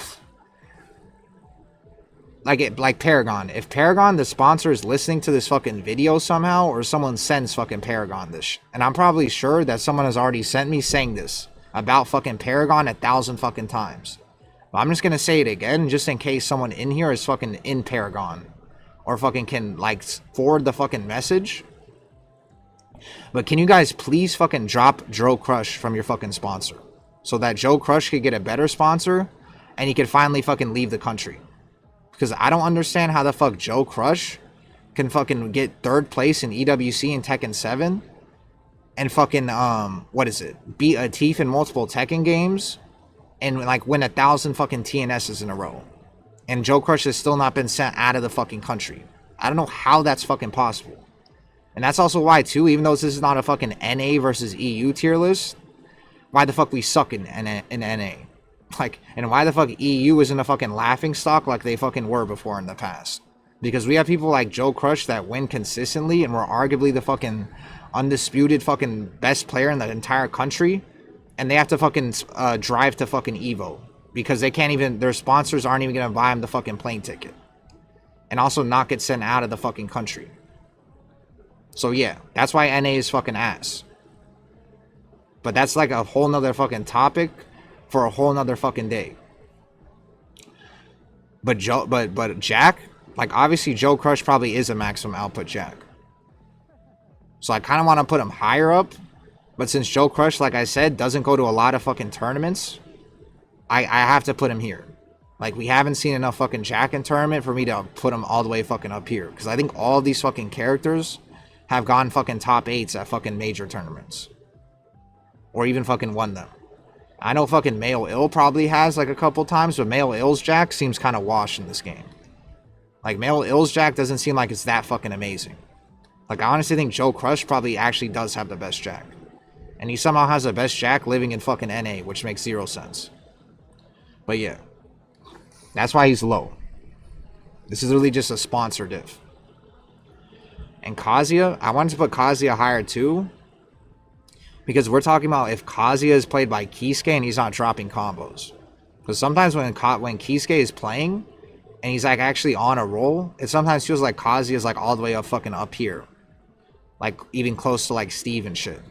Like Paragon. If Paragon, the sponsor, is listening to this fucking video somehow, or someone sends fucking Paragon this, and I'm probably sure that someone has already sent me saying this about fucking Paragon 1,000 fucking times. But I'm just gonna say it again, just in case someone in here is fucking in Paragon, or fucking can like forward the fucking message. But can you guys please fucking drop Joe Crush from your fucking sponsor, so that Joe Crush could get a better sponsor, and he could finally fucking leave the country. Because I don't understand how the fuck Joe Crush can fucking get 3rd place in EWC in Tekken 7. And fucking, what is it? Beat a Tief in multiple Tekken games. And like win 1,000 fucking TNSs in a row. And Joe Crush has still not been sent out of the fucking country. I don't know how that's fucking possible. And that's also why too, even though this is not a fucking NA versus EU tier list. Why the fuck we suck in NA. Like, and why the fuck EU isn't a fucking laughing stock like they fucking were before in the past? Because we have people like Joe Crush that win consistently and we're arguably the fucking undisputed fucking best player in the entire country. And they have to fucking drive to fucking EVO. Because they can't even, their sponsors aren't even going to buy them the fucking plane ticket. And also not get sent out of the fucking country. So yeah, that's why NA is fucking ass. But that's like a whole nother fucking topic for a whole nother fucking day. But Jack, like obviously Joe Crush probably is a maximum output Jack. So I kind of want to put him higher up. But since Joe Crush, like I said, doesn't go to a lot of fucking tournaments, I have to put him here. Like we haven't seen enough fucking Jack in tournament for me to put him all the way fucking up here. Because I think all of these fucking characters have gone fucking top 8s at fucking major tournaments. Or even fucking won them. I know fucking Male Ill probably has like a couple times, but Male Ill's Jack seems kind of washed in this game. Like Male Ill's Jack doesn't seem like it's that fucking amazing. Like I honestly think Joe Crush probably actually does have the best Jack. And he somehow has the best Jack living in fucking NA, which makes 0 sense. But yeah. That's why he's low. This is really just a sponsor diff. And Kazuya, I wanted to put Kazuya higher too. Because we're talking about if Kazuya is played by Kisuke and he's not dropping combos. Because sometimes when Kisuke is playing and he's like actually on a roll, it sometimes feels like Kazuya is like all the way up fucking up here. Like even close to like Steve and shit.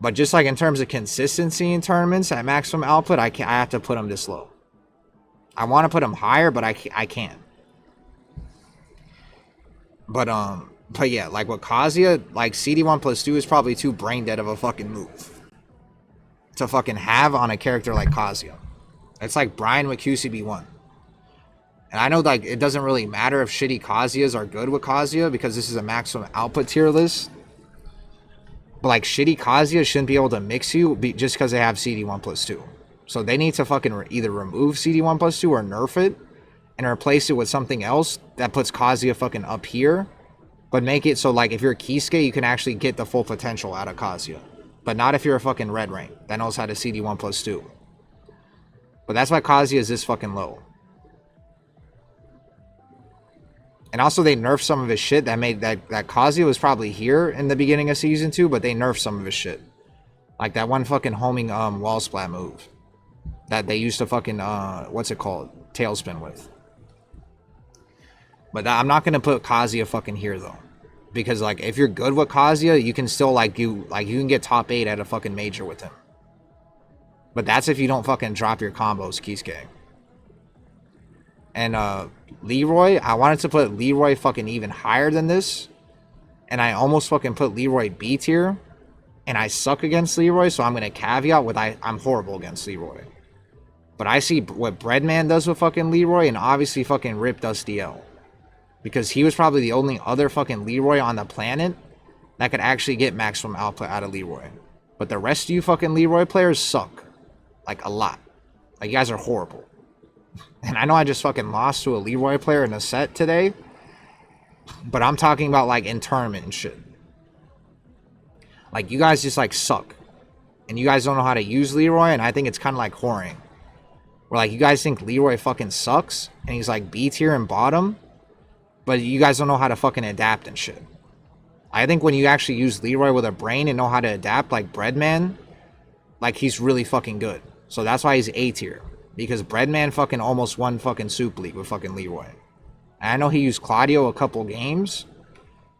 But just like in terms of consistency in tournaments at maximum output, I have to put him this low. I want to put him higher, but I can't. But yeah, like with Kazuya, like CD1+2 is probably too brain dead of a fucking move to fucking have on a character like Kazuya. It's like BRYAN with QCB1. And I know like it doesn't really matter if shitty Kazuyas are good with Kazuya because this is a maximum output tier list. But like shitty Kazuya shouldn't be able to mix you just because they have CD1+2. So they need to fucking either remove CD1+2 or nerf it and replace it with something else that puts Kazuya fucking up here. But make it so, like, if you're Kisuke, you can actually get the full potential out of Kazuya. But not if you're a fucking red rank that knows how to CD1+2. But that's why Kazuya is this fucking low. And also they nerfed some of his shit that made that KAZUYA was probably here in the beginning of season 2, but they nerfed some of his shit. Like that one fucking homing wall splat move that they used to fucking what's it called? Tailspin with. But I'm not gonna put KAZUYA fucking here though. Because like if you're good with KAZUYA, you can still you can get top 8 at a fucking major with him. But that's if you don't fucking drop your combos, Kisuke. And LEROY, I wanted to put LEROY fucking even higher than this. And I almost fucking put LEROY B tier. And I suck against LEROY, so I'm going to caveat with I'm horrible against LEROY. But I see what Breadman does with fucking LEROY, and obviously fucking Rip does DL. Because he was probably the only other fucking LEROY on the planet that could actually get maximum output out of LEROY. But the rest of you fucking LEROY players suck. Like, a lot. Like, you guys are horrible. And I know I just fucking lost to a LEROY player in a set today. But I'm talking about, like, in tournament and shit. Like, you guys just, like, suck. And you guys don't know how to use LEROY, and I think it's kind of like whoring. Where, like, you guys think LEROY fucking sucks, and he's, like, B tier and bottom. But you guys don't know how to fucking adapt and shit. I think when you actually use LEROY with a brain and know how to adapt, like Breadman, like, he's really fucking good. So that's why he's A tier. Because Breadman fucking almost won fucking Soup League with fucking LEROY. And I know he used Claudio a couple games,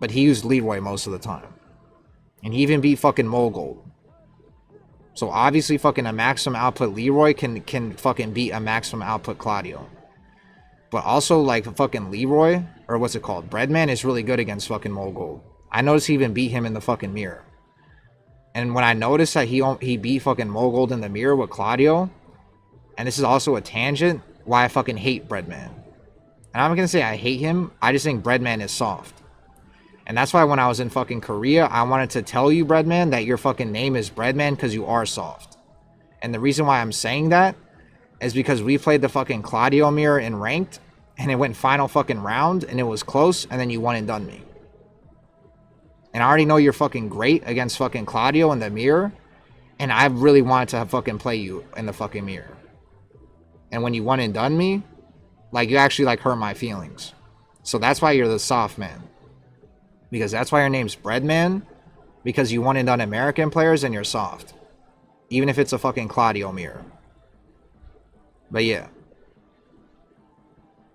but he used LEROY most of the time. And he even beat fucking Mogold. So obviously fucking a maximum output LEROY can fucking beat a maximum output Claudio. But also like fucking LEROY, or what's it called? Breadman is really good against fucking Mogold. I noticed he even beat him in the fucking mirror. And when I noticed that he beat fucking Mogold in the mirror with Claudio, and this is also a tangent, why I fucking hate Breadman. And I'm gonna say I hate him, I just think Breadman is soft. And that's why when I was in fucking Korea, I wanted to tell you, Breadman, that your fucking name is Breadman because you are soft. And the reason why I'm saying that is because we played the fucking Claudio mirror in ranked, and it went final fucking round, and it was close, and then you won and done me. And I already know you're fucking great against fucking Claudio in the mirror, and I really wanted to fucking play you in the fucking mirror. And when you won and done me, like, you actually, like, hurt my feelings. So that's why you're the soft man. Because that's why your name's Breadman, because you won and done American players and you're soft. Even if it's a fucking Claudio mirror. But yeah.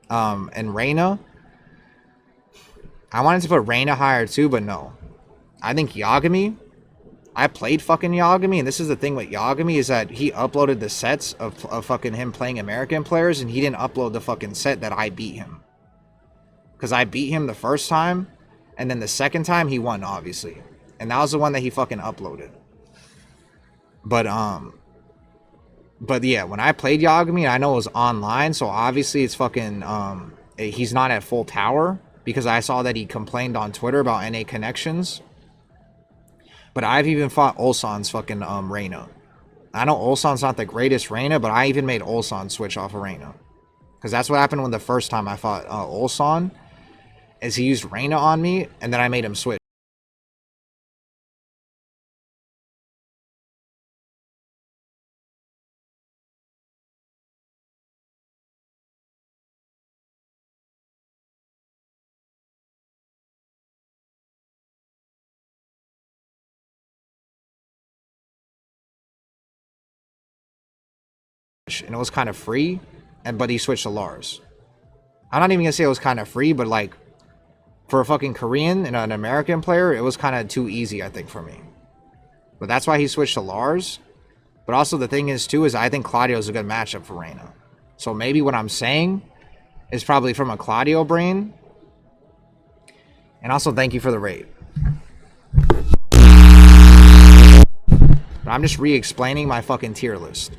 And REINA, I wanted to put REINA higher too, but no. I think Yagami, I played fucking Yagami, and this is the thing with Yagami, is that he uploaded the sets of fucking him playing American players, and he didn't upload the fucking set that I beat him. Because I beat him the first time, and then the second time he won, obviously. And that was the one that he fucking uploaded. But yeah, when I played Yagami, I know it was online, so obviously it's fucking, he's not at full tower, because I saw that he complained on Twitter about NA connections. But I've even fought Ulsan's fucking REINA. I know Ulsan's not the greatest REINA, but I even made Ulsan switch off of REINA. Because that's what happened when the first time I fought Ulsan, is he used REINA on me, and then I made him switch. And it was kind of free, but he switched to LARS. I'm not even gonna say it was kind of free, but like, for a fucking Korean and an American player, it was kind of too easy, I think, for me. But that's why he switched to LARS. But also the thing is, too, is I think Claudio is a good matchup for REINA. So maybe what I'm saying is probably from a Claudio brain. And also, thank you for the raid. But I'm just re-explaining my fucking tier list.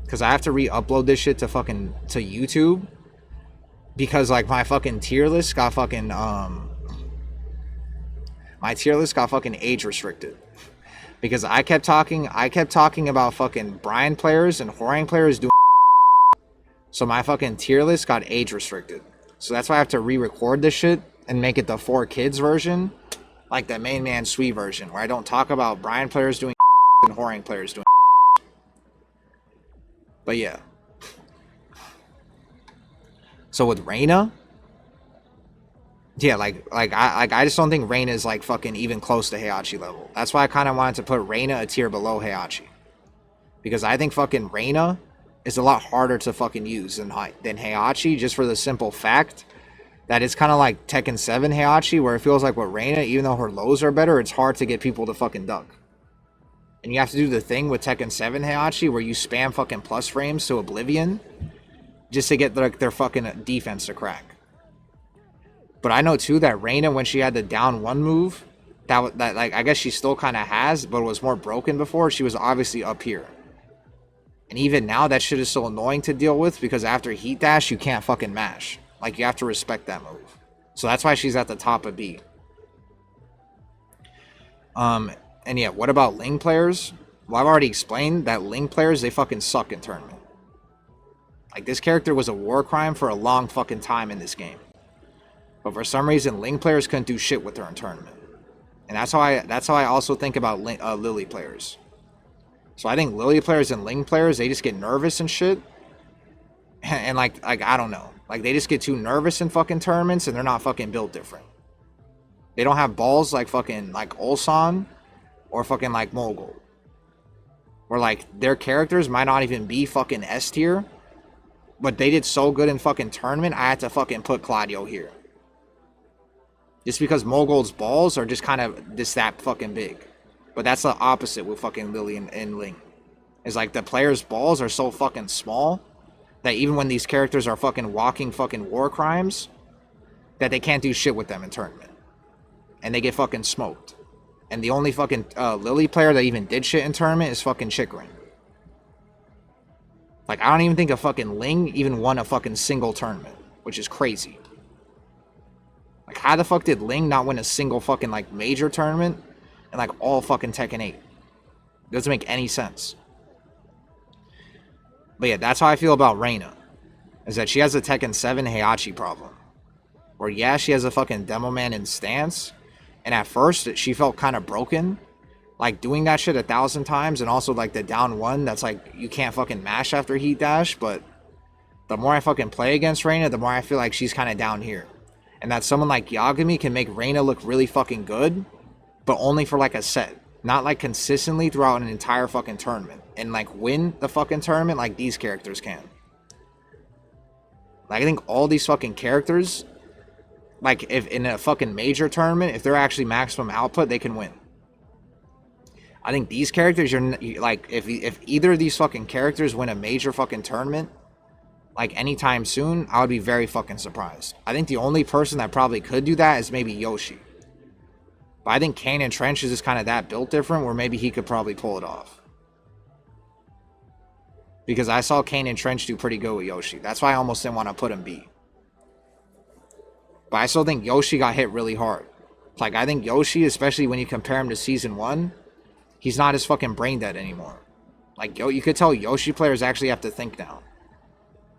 Because I have to re-upload this shit to fucking, to YouTube. Because, like, my fucking tier list got fucking, my tier list got fucking age restricted. Because I kept talking about fucking BRYAN players and HWOARANG players doing. So my fucking tier list got age restricted. So that's why I have to re-record this shit and make it the 4Kids version. Like the main man sweet version. Where I don't talk about BRYAN players doing and HWOARANG players doing. But yeah. So with REINA, Yeah, I just don't think Reina is like fucking even close to Heihachi level. That's why I kind of wanted to put Reina a tier below Heihachi, because I think fucking Reina is a lot harder to fucking use than Heihachi, just for the simple fact that it's kind of like Tekken 7 Heihachi, where it feels like with Reina, even though her lows are better, it's hard to get people to fucking duck. And you have to do the thing with Tekken 7 Heihachi where you spam fucking plus frames to oblivion just to get like their fucking defense to crack. But I know too that Reina, when she had the down one move, that like I guess she still kind of has, but it was more broken before. She was obviously up here, and even now that shit is so annoying to deal with, because after heat dash you can't fucking mash. Like, you have to respect that move. So that's why she's at the top of B. And yeah, what about Ling players? Well, I've already explained that Ling players, they fucking suck in tournament. Like, this character was a war crime for a long fucking time in this game. But for some reason, Ling players couldn't do shit with her in tournament. And that's how I also think about Lily players. So I think Lily players and Ling players, they just get nervous and shit. And like I don't know. Like, they just get too nervous in fucking tournaments, and they're not fucking built different. They don't have balls like fucking like Ulsan or fucking like Mogul. Or like their characters might not even be fucking S tier, but they did so good in fucking tournament, I had to fucking put Claudio here. Just because Mogul's balls are just kind of just that fucking big. But that's the opposite with fucking Lily and Ling. It's like the players' balls are so fucking small that even when these characters are fucking walking fucking war crimes, that they can't do shit with them in tournament. And they get fucking smoked. And the only fucking Lily player that even did shit in tournament is fucking Chikrin. Like, I don't even think a fucking Ling even won a fucking single tournament, which is crazy. Like, how the fuck did Ling not win a single fucking, like, major tournament in, like, all fucking Tekken 8? It doesn't make any sense. But yeah, that's how I feel about Reina. Is that she has a Tekken 7 Heihachi problem. Where, yeah, she has a fucking Demo Man in stance. And at first, she felt kind of broken. Like, doing that shit 1,000 times. And also, like, the down one, that's like, you can't fucking mash after heat dash. But the more I fucking play against Reina, the more I feel like she's kind of down here. And that someone like Yagami can make Reina look really fucking good. But only for, like, a set. Not, like, consistently throughout an entire fucking tournament. And, like, win the fucking tournament like these characters can. Like, I think all these fucking characters, like, if in a fucking major tournament, if they're actually maximum output, they can win. I think these characters, like, if either of these fucking characters win a major fucking tournament, like, anytime soon, I would be very fucking surprised. I think the only person that probably could do that is maybe Yoshi. But I think Kane and Trench is just kind of that built different, where maybe he could probably pull it off. Because I saw Kane and Trench do pretty good with Yoshi. That's why I almost didn't want to put him B. But I still think Yoshi got hit really hard. Like, I think Yoshi, especially when you compare him to Season 1, he's not as fucking brain dead anymore. Like, you could tell Yoshi players actually have to think now.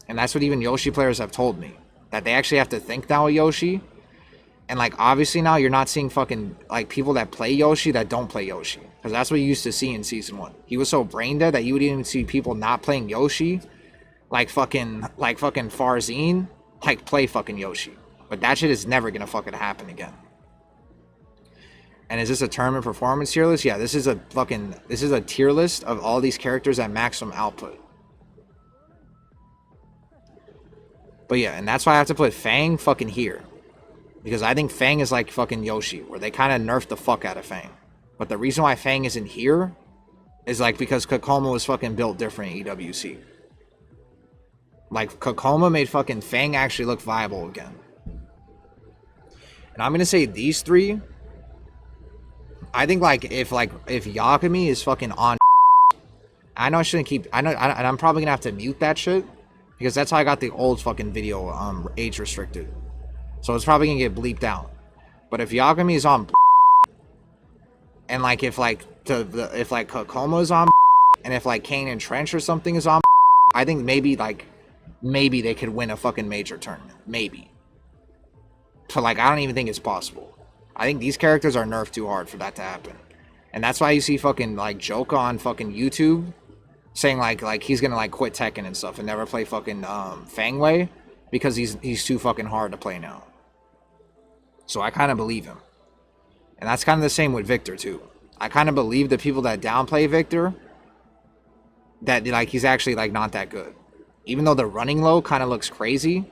And that's what even Yoshi players have told me. That they actually have to think now with Yoshi. And, like, obviously now you're not seeing fucking, like, people that play Yoshi that don't play Yoshi. Because that's what you used to see in Season 1. He was so brain dead that you would even see people not playing Yoshi. Like fucking Farzine. Like, play fucking Yoshi. But that shit is never gonna fucking happen again. And is this a tournament performance tier list? Yeah, this is a tier list of all these characters at maximum output. But yeah, and that's why I have to put Fang fucking here. Because I think Fang is like fucking Yoshi, where they kind of nerfed the fuck out of Fang. But the reason why Fang isn't here is like because Kokoma was fucking built different in EWC. Like, Kokoma made fucking Fang actually look viable again. And I'm gonna say these three. I think like if Yagami is fucking on, I know I shouldn't keep. And I'm probably gonna have to mute that shit because that's how I got the old fucking video age restricted. So it's probably gonna get bleeped out. But if Yagami is on, and like if Kokoma is on, and if like Kane and Trench or something is on, I think maybe they could win a fucking major tournament. Maybe. So like I don't even think it's possible. I think these characters are nerfed too hard for that to happen. And that's why you see fucking like Joka on fucking YouTube saying like he's gonna like quit Tekken and stuff and never play fucking Fangway because he's too fucking hard to play now. So I kind of believe him. And that's kind of the same with Victor too. I kind of believe the people that downplay Victor, that like he's actually like not that good. Even though the running low kind of looks crazy.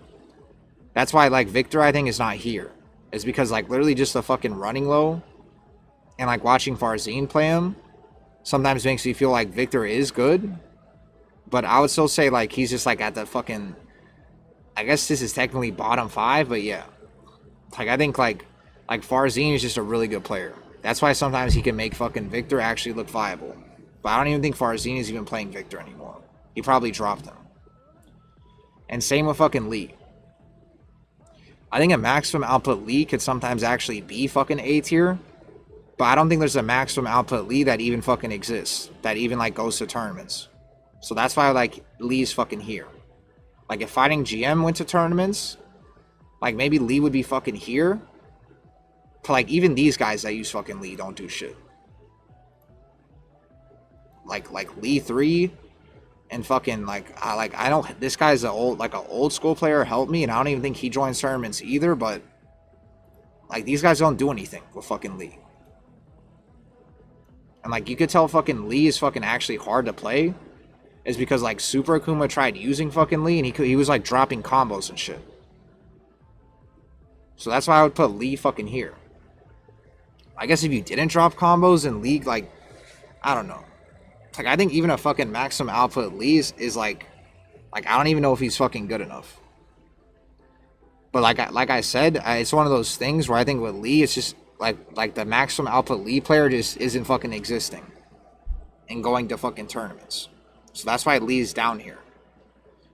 That's why like Victor I think is not here. It's because like literally just the fucking running low and like watching Farzine play him sometimes makes me feel like Victor is good. But I would still say like he's just like at the fucking, I guess this is technically bottom 5, but yeah. Like I think like Farzine is just a really good player. That's why sometimes he can make fucking Victor actually look viable. But I don't even think Farzine is even playing Victor anymore. He probably dropped him. And same with fucking Lee. I think a maximum output Lee could sometimes actually be fucking A tier. But I don't think there's a maximum output Lee that even fucking exists. That even like goes to tournaments. So that's why like Lee's fucking here. Like if Fighting GM went to tournaments, like maybe Lee would be fucking here. But like even these guys that use fucking Lee don't do shit. Like Lee 3 and fucking I don't, this guy's a old school player, help me, and I don't even think he joins tournaments either, but like these guys don't do anything with fucking Lee. And like you could tell fucking Lee is fucking actually hard to play is because like Super KUMA tried using fucking Lee and he was like dropping combos and shit. So that's why I would put Lee fucking here. I guess if you didn't drop combos in League, like I don't know. Like I think even a fucking maximum output Lee is like I don't even know if he's fucking good enough. But like I said, it's one of those things where I think with Lee, it's just like the maximum output Lee player just isn't fucking existing and going to fucking tournaments. So that's why Lee's down here.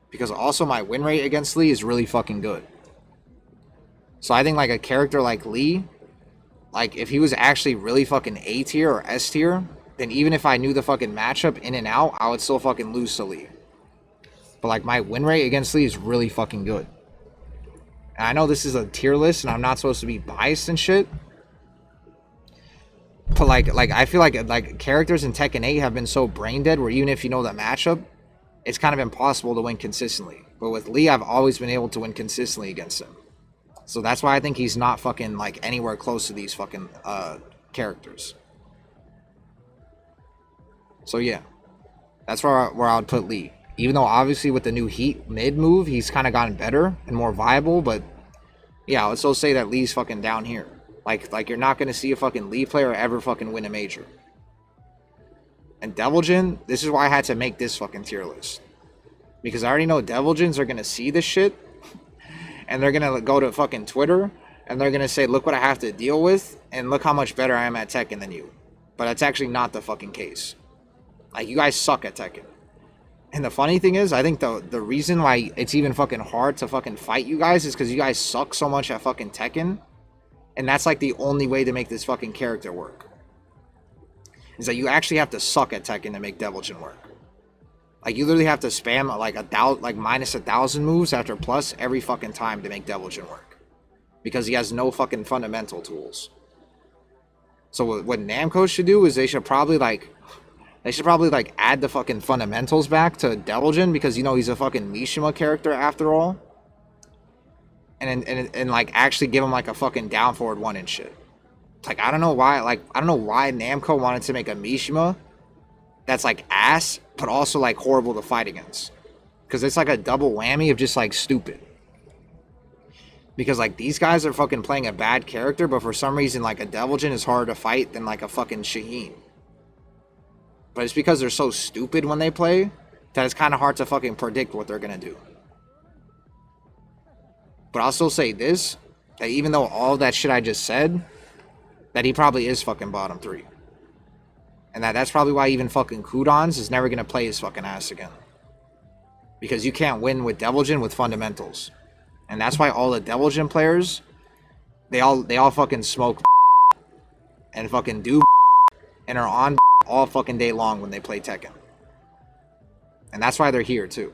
Because also my win rate against Lee is really fucking good. So I think like a character like Lee, like if he was actually really fucking A tier or S tier, then even if I knew the fucking matchup in and out, I would still fucking lose to Lee. But like my win rate against Lee is really fucking good. And I know this is a tier list and I'm not supposed to be biased and shit. But like I feel like characters in Tekken 8 have been so brain dead where even if you know the matchup, it's kind of impossible to win consistently. But with Lee, I've always been able to win consistently against him. So that's why I think he's not fucking like anywhere close to these fucking characters. So yeah, that's where I would put Lee. Even though obviously with the new Heat mid move, he's kind of gotten better and more viable. But yeah, I would still say that Lee's fucking down here. Like you're not going to see a fucking Lee player ever fucking win a major. And Deviljin, this is why I had to make this fucking tier list. Because I already know Deviljins are going to see this shit. And they're going to go to fucking Twitter. And they're going to say, look what I have to deal with. And look how much better I am at Tekken than you. But that's actually not the fucking case. Like, you guys suck at Tekken. And the funny thing is, I think the reason why it's even fucking hard to fucking fight you guys is because you guys suck so much at fucking Tekken. And that's like the only way to make this fucking character work. Is that you actually have to suck at Tekken to make Deviljin work. Like you literally have to spam like minus 1,000 moves after plus every fucking time to make Deviljin work. Because he has no fucking fundamental tools. So what Namco should do is they should probably add the fucking fundamentals back to Deviljin because you know he's a fucking Mishima character after all. And like actually give him like a fucking down forward 1 and shit. Like I don't know why Namco wanted to make a Mishima that's like ass but also like horrible to fight against. Cause it's like a double whammy of just like stupid. Because like these guys are fucking playing a bad character, but for some reason like a Deviljin is harder to fight than like a fucking SHAHEEN. But it's because they're so stupid when they play that it's kind of hard to fucking predict what they're gonna do. But I'll still say this, that even though all that shit I just said, that he probably is fucking bottom 3. And that's probably why even fucking Kudons is never gonna play his fucking ass again. Because you can't win with Deviljin with fundamentals. And that's why all the Deviljin players, they all fucking smoke and fucking do and are on all fucking day long when they play Tekken. And that's why they're here too.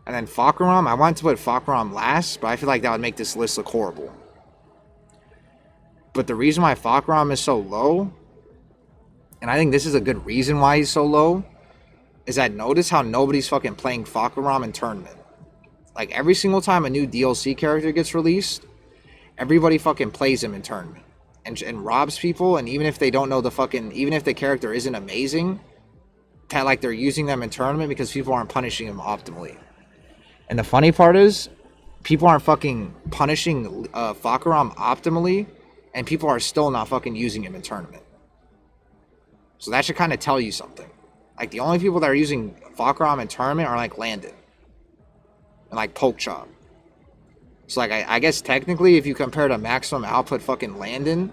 And then FAHKUMRAM, I wanted to put FAHKUMRAM last, but I feel like that would make this list look horrible. But the reason why FAHKUMRAM is so low, and I think this is a good reason why he's so low, is that notice how nobody's fucking playing FAHKUMRAM in tournament. Like every single time a new DLC character gets released, everybody fucking plays him in tournament and robs people. And even if they don't know the fucking, even if the character isn't amazing, that like they're using them in tournament because people aren't punishing him optimally. And the funny part is, people aren't fucking punishing FAHKUMRAM optimally, and people are still not fucking using him in tournament. So that should kind of tell you something. Like, the only people that are using FAHKUMRAM in tournament are like Landon and like Pokechop. So like, I guess technically, if you compare to maximum output fucking Landon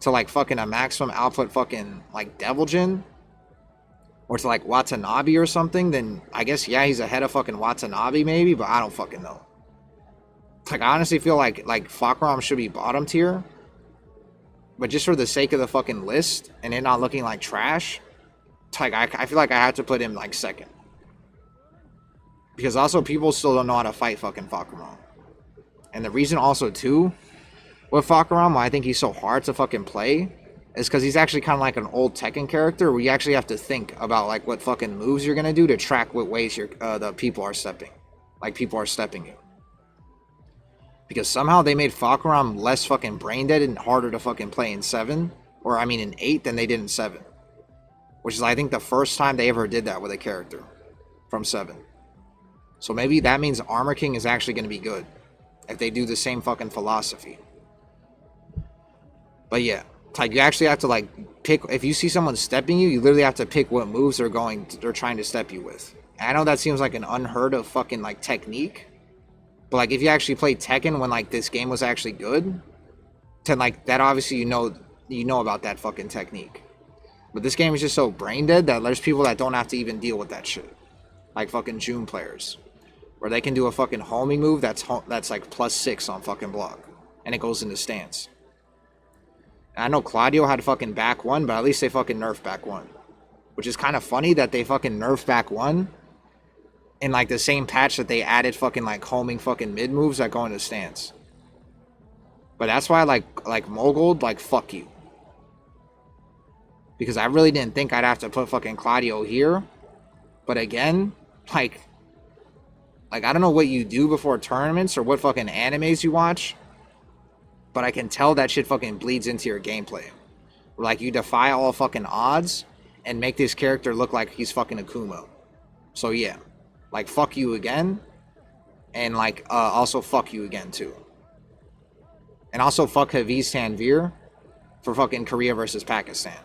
to like fucking a maximum output fucking like Deviljin, or to like Watanabe or something, then I guess, yeah, he's ahead of fucking Watanabe maybe, but I don't fucking know. Like, I honestly feel like FAHKUMRAM should be bottom tier, but just for the sake of the fucking list and it not looking like trash, like I feel like I have to put him like second. Because also people still don't know how to fight fucking FAHKUMRAM. And the reason also too with FAHKUMRAM why I think he's so hard to fucking play is because he's actually kind of like an old Tekken character where you actually have to think about like what fucking moves you're gonna do to track what ways you're the people are stepping. Like, people are stepping you. Because somehow they made FAHKUMRAM less fucking brain dead and harder to fucking play in 7. Or I mean in 8 than they did in 7. Which is, I think, the first time they ever did that with a character from 7. So maybe that means Armor King is actually going to be good if they do the same fucking philosophy. But yeah, like, you actually have to like pick. If you see someone stepping you, you literally have to pick what moves they're trying to step you with. And I know that seems like an unheard of fucking like technique, but like if you actually played Tekken when like this game was actually good, then like that obviously you know about that fucking technique. But this game is just so brain dead that there's people that don't have to even deal with that shit, like fucking June players, where they can do a fucking homing move that's like +6 on fucking block, and it goes into stance. And I know Claudio had fucking back 1, but at least they fucking nerfed back 1. Which is kind of funny that they fucking nerfed back 1 in like the same patch that they added fucking like homing fucking mid moves that go into stance. But that's why like Mogul, like, fuck you. Because I really didn't think I'd have to put fucking Claudio here. But again, like I don't know what you do before tournaments or what fucking animes you watch, but I can tell that shit fucking bleeds into your gameplay. Like, you defy all fucking odds and make this character look like he's fucking a KUMA. So yeah, like, fuck you again, and like also fuck you again too. And also fuck Hafiz Tanvir for fucking Korea versus Pakistan.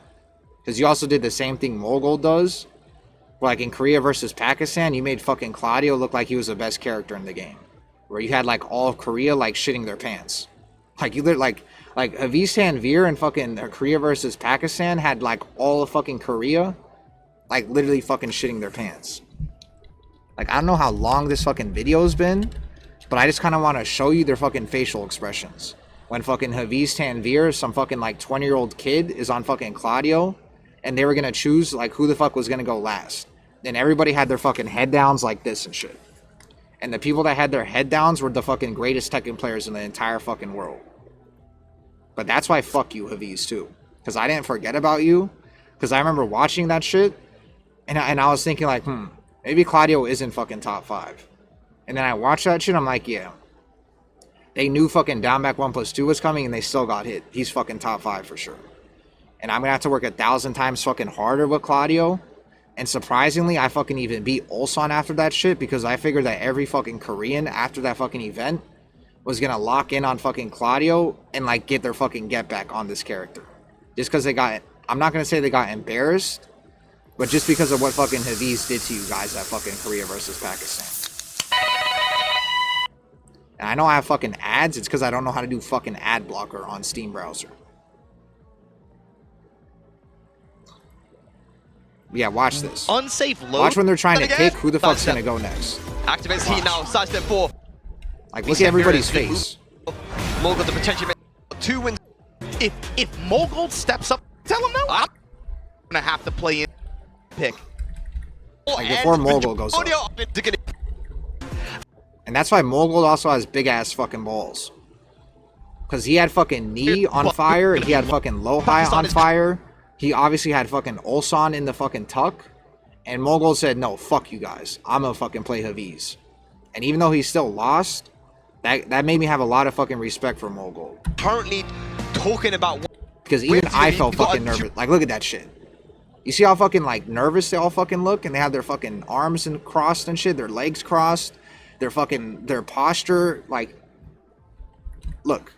Because you also did the same thing Mogul does. Like, in Korea versus Pakistan, you made fucking Claudio look like he was the best character in the game. Where you had like all of Korea like shitting their pants. Like, you like Hafiz Tanvir and fucking Korea versus Pakistan had like all of fucking Korea like literally fucking shitting their pants. Like, I don't know how long this fucking video has been, but I just kind of want to show you their fucking facial expressions. When fucking Hafiz Tanvir, some fucking like 20-year-old kid, is on fucking Claudio, and they were gonna choose like who the fuck was gonna go last. And everybody had their fucking head downs like this and shit. And the people that had their head downs were the fucking greatest Tekken players in the entire fucking world. But that's why fuck you, Hafiz, too. Because I didn't forget about you. Because I remember watching that shit, and I was thinking like, maybe Claudio isn't fucking top 5. And then I watched that shit, I'm like, yeah. They knew fucking down back 1+2 was coming, and they still got hit. He's fucking top 5 for sure. And I'm gonna have to work 1,000 times fucking harder with Claudio. And surprisingly, I fucking even beat Ulsan after that shit, because I figured that every fucking Korean after that fucking event was gonna lock in on fucking Claudio and like get their fucking get back on this character. Just because they got, I'm not gonna say they got embarrassed, but just because of what fucking Hafiz did to you guys at fucking Korea versus Pakistan. And I know I have fucking ads, it's because I don't know how to do fucking ad blocker on Steam browser. Yeah, watch this. Unsafe load. Watch when they're trying to pick who the fuck's gonna go next. Activates heat now, side step 4. Like, look at everybody's face. Mogul the potential 2 wins. If Mogul steps up, tell him no. I'm gonna have to play in pick. Like, before Mogul goes up. And that's why Mogul also has big ass fucking balls. Because he had fucking knee on fire, he had fucking low high on fire. He obviously had fucking Ulsan in the fucking tuck. And Mogul said, no, fuck you guys. I'm gonna fucking play Hafiz. And even though he still lost, That made me have a lot of fucking respect for Mogul. Currently talking about because even I felt fucking nervous. Like, look at that shit. You see how fucking like nervous they all fucking look, and they have their fucking arms and crossed and shit, their legs crossed, their posture. Like, look.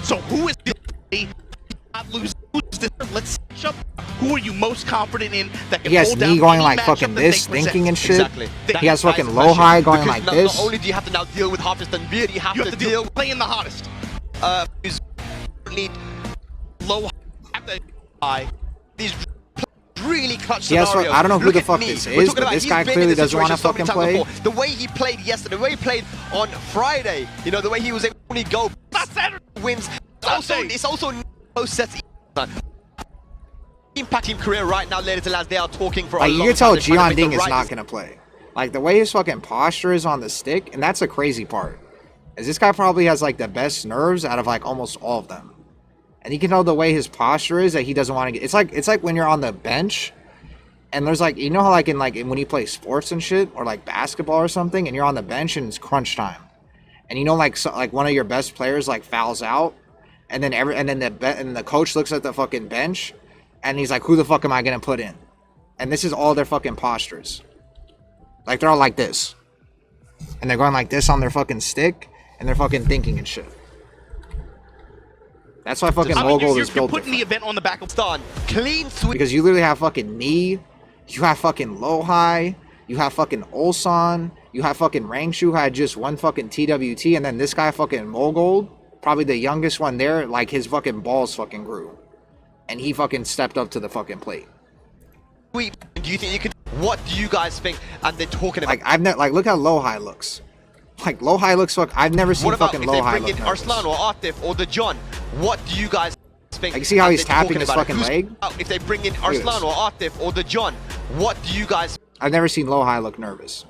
So who is not lose this? Let's catch up. Who are you most confident in that can he has hold me down going any like matchup fucking that this, they present? thinking and shit. Exactly. He has fucking low high going like this. Not only do you have to now deal with hardest and beard, you have to deal with playing the hardest. Who's need low high. These really clutch scenarios. I don't know who the fuck this is, but this guy clearly doesn't want to fucking play. The way he played yesterday, the way he played on Friday, you know, the way he was able to only go wins. It's also no sets. Impact Team career right now, ladies and lads, they are talking for a long time. You can tell They're trying to Jian make Ding the is right not gonna play. Like the way his fucking posture is on the stick, and that's a crazy part. Is this guy probably has like the best nerves out of like almost all of them. And you can know the way his posture is that he doesn't want to get. It's like when you're on the bench, and there's like, you know how like when you play sports and shit, or like basketball or something, and you're on the bench and it's crunch time, and you know like one of your best players like fouls out, and then the coach looks at the fucking bench, and he's like, who the fuck am I gonna put in? And this is all their fucking postures. Like they're all like this, and they're going like this on their fucking stick, and they're fucking thinking and shit. That's why fucking Mogul is built putting the event on the back of Stan. Clean sweep. Because you literally have fucking knee, you have fucking low high, you have fucking Ulsan, you have fucking Rangshu who had just one fucking TWT, and then this guy fucking Mogul, probably the youngest one there, like his fucking balls fucking grew. And he fucking stepped up to the fucking plate. Do you think you could? What do you guys think? And they're talking about. Like I've never look how low high looks. Like low high looks I've never seen fucking low high look. What about if they bring in Arslan or Atif or the John? What do you guys think? I can see how he's tapping his fucking leg. If they bring in Arslan or Atif or the John, what do you guys? I've never seen low high look nervous.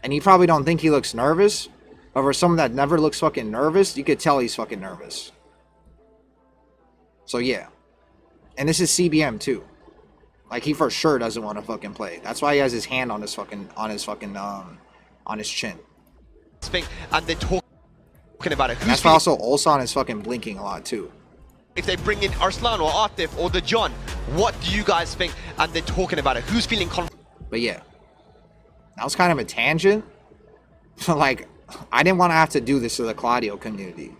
And you probably don't think he looks nervous, but for someone that never looks fucking nervous, you could tell he's fucking nervous. So yeah. And this is CBM too. Like he for sure doesn't want to fucking play. That's why he has his hand on his chin. And they're talking about it. That's why also Ulsan is fucking blinking a lot too. If they bring in Arslan or Atif or the John, what do you guys think? And they're talking about it. Who's feeling confident? But yeah, that was kind of a tangent. Like, I didn't want to have to do this to the Claudio community.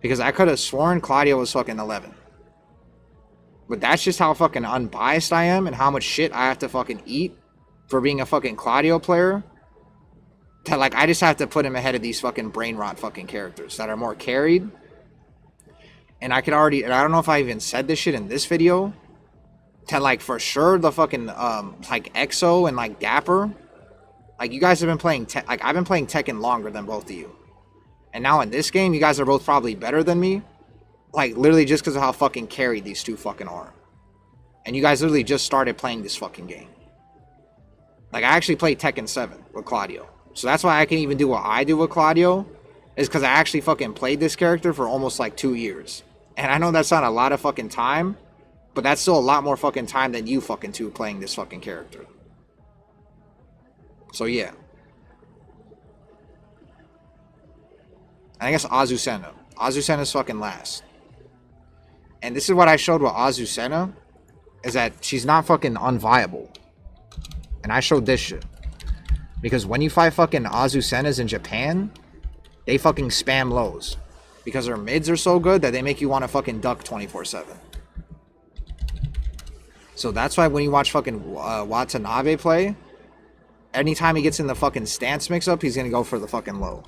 Because I could have sworn Claudio was fucking 11. But that's just how fucking unbiased I am and how much shit I have to fucking eat for being a fucking Claudio player. That, like, I just have to put him ahead of these fucking brain rot fucking characters that are more carried. And I could already, and I don't know if I even said this shit in this video. That, like, for sure, the fucking, like, EXO and, like, Dapper. Like, you guys have been playing, like, I've been playing Tekken longer than both of you. And now in this game, you guys are both probably better than me. Like, literally just because of how fucking carried these two fucking are. And you guys literally just started playing this fucking game. Like, I actually played Tekken 7 with Claudio. So that's why I can even do what I do with Claudio. Is because I actually fucking played this character for almost, like, 2 years. And I know that's not a lot of fucking time. But that's still a lot more fucking time than you fucking two playing this fucking character. So, yeah. I guess AZUCENA. AZUCENA's fucking last. And this is what I showed with AZUCENA. Is that she's not fucking unviable. And I showed this shit. Because when you fight fucking AZUCENAs in Japan, they fucking spam lows. Because their mids are so good that they make you want to fucking duck 24/7. So that's why when you watch fucking Watanabe play, anytime he gets in the fucking stance mix-up, he's going to go for the fucking low.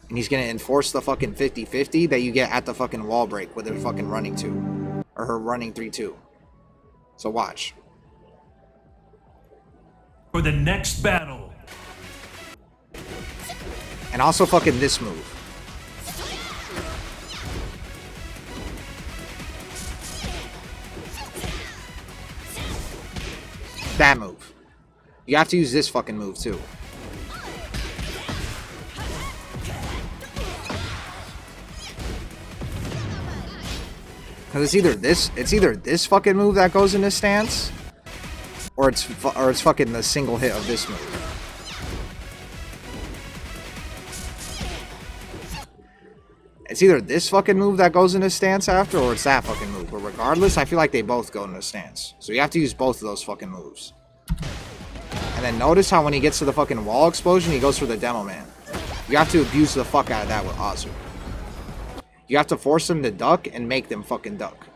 And he's going to enforce the fucking 50-50 that you get at the fucking wall break with her fucking running 2. Or her running 3-2. So watch. For the next battle. And also fucking this move. That move. You have to use this fucking move too. Because it's either this fucking move that goes in this stance, or it's fucking the single hit of this move. It's either this fucking move that goes into stance after, or it's that fucking move. But regardless, I feel like they both go into stance. So you have to use both of those fucking moves. And then notice how when he gets to the fucking wall explosion, he goes for the demo man. You have to abuse the fuck out of that with Azu. You have to force them to duck and make them fucking duck.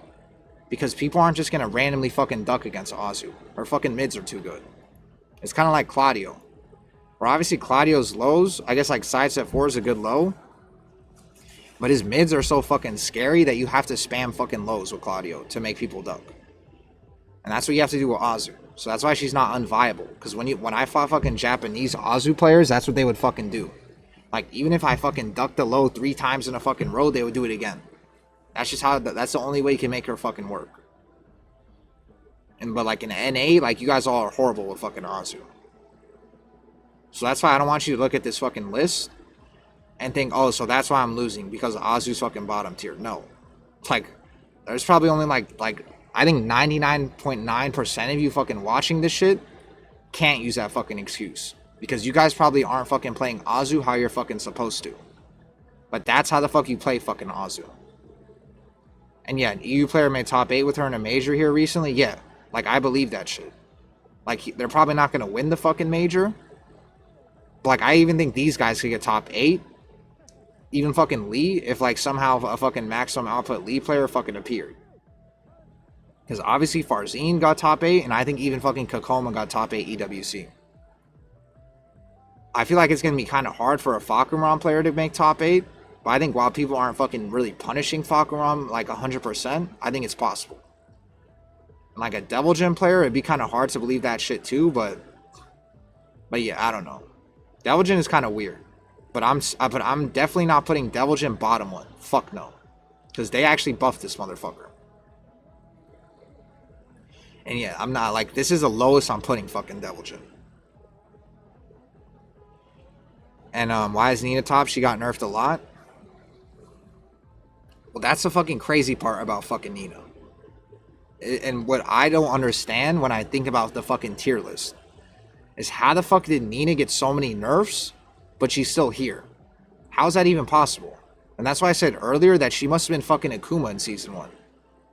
Because people aren't just gonna randomly fucking duck against Azu. Her fucking mids are too good. It's kind of like Claudio. Where obviously Claudio's lows, I guess like side set 4 is a good low. But his mids are so fucking scary that you have to spam fucking lows with Claudio to make people duck. And that's what you have to do with Azu. So that's why she's not unviable. Because when I fought fucking Japanese Azu players, that's what they would fucking do. Like, even if I fucking ducked the low 3 times in a fucking row, they would do it again. That's just how, that's the only way you can make her fucking work. But like in NA, like you guys all are horrible with fucking Azu. So that's why I don't want you to look at this fucking list and think, oh, so that's why I'm losing, because Azu's fucking bottom tier. No. Like, there's probably only like I think 99.9% of you fucking watching this shit can't use that fucking excuse. Because you guys probably aren't fucking playing Azu how you're fucking supposed to. But that's how the fuck you play fucking Azu. And yeah, an EU player made top 8 with her in a major here recently. Yeah, like I believe that shit. Like they're probably not going to win the fucking major. But like I even think these guys could get top 8. Even fucking Lee, if like somehow a fucking maximum output Lee player fucking appeared. Because obviously Farzine got top 8, and I think even fucking KUMA got top 8 EWC. I feel like it's going to be kind of hard for a FAHKUMRAM player to make top 8. But I think while people aren't fucking really punishing FAHKUMRAM like 100%, I think it's possible. And like a Devil Gym player, it'd be kind of hard to believe that shit too, but yeah, I don't know. Devil Gym is kind of weird. But I'm definitely not putting Devil Gym bottom 1. Fuck no. Because they actually buffed this motherfucker. And yeah, I'm not like, this is the lowest I'm putting fucking Devil Gym. And why is Nina top? She got nerfed a lot. Well, that's the fucking crazy part about fucking Nina. And what I don't understand when I think about the fucking tier list is how the fuck did Nina get so many nerfs, but she's still here? How is that even possible? And that's why I said earlier that she must have been fucking a KUMA in season 1.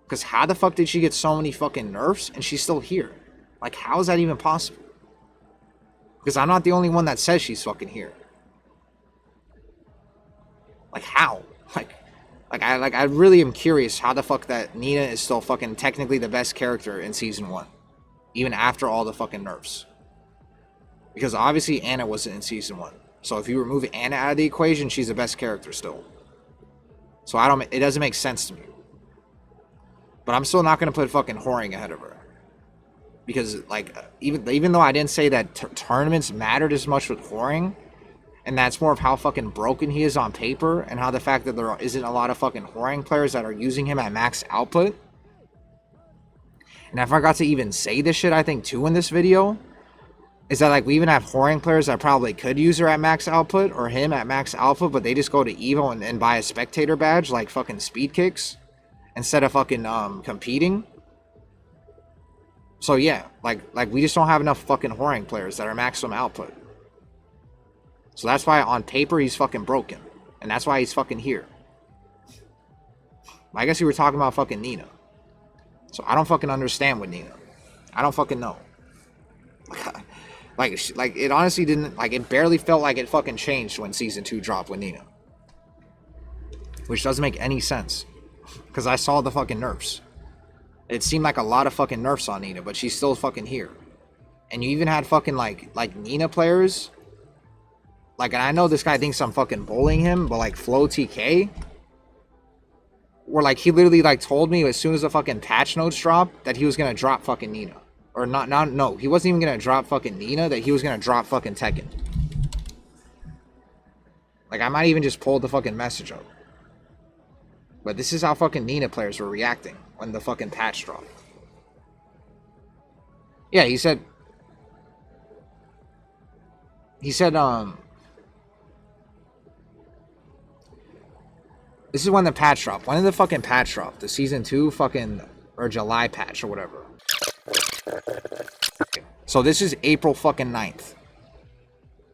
Because how the fuck did she get so many fucking nerfs and she's still here? Like, how is that even possible? Because I'm not the only one that says she's fucking here. Like, how? Like I really am curious how the fuck that Nina is still fucking technically the best character in season 1. Even after all the fucking nerfs. Because obviously Anna wasn't in season 1. So if you remove Anna out of the equation, she's the best character still. So it doesn't make sense to me. But I'm still not going to put fucking whoring ahead of her. Because like, even though I didn't say that tournaments mattered as much with whoring, and that's more of how fucking broken he is on paper, and how the fact that there isn't a lot of fucking whoring players that are using him at max output. And I forgot to even say this shit, I think, too, in this video. Is that, like, we even have whoring players that probably could use her at max output, or him at max output, but they just go to Evo and buy a spectator badge, like fucking speed kicks, instead of fucking competing. So yeah, like we just don't have enough fucking whoring players that are maximum output. So that's why on paper he's fucking broken. And that's why he's fucking here. I guess you were talking about fucking Nina. So I don't fucking understand with Nina. I don't fucking know. Like it honestly didn't, like it barely felt like it fucking changed when season 2 dropped with Nina. Which doesn't make any sense. Because I saw the fucking nerfs. It seemed like a lot of fucking nerfs on Nina, but she's still fucking here. And you even had fucking like Nina players. Like, and I know this guy thinks I'm fucking bullying him, but like Flow TK, where like he literally like told me as soon as the fucking patch notes dropped that he was gonna drop fucking Nina. Or no, he wasn't even gonna drop fucking Nina, that he was gonna drop fucking Tekken. Like, I might even just pull the fucking message up. But this is how fucking Nina players were reacting when the fucking patch dropped. Yeah, he said, this is when the patch dropped. When did the fucking patch drop? The season 2 fucking, or July patch or whatever. So this is April fucking 9th.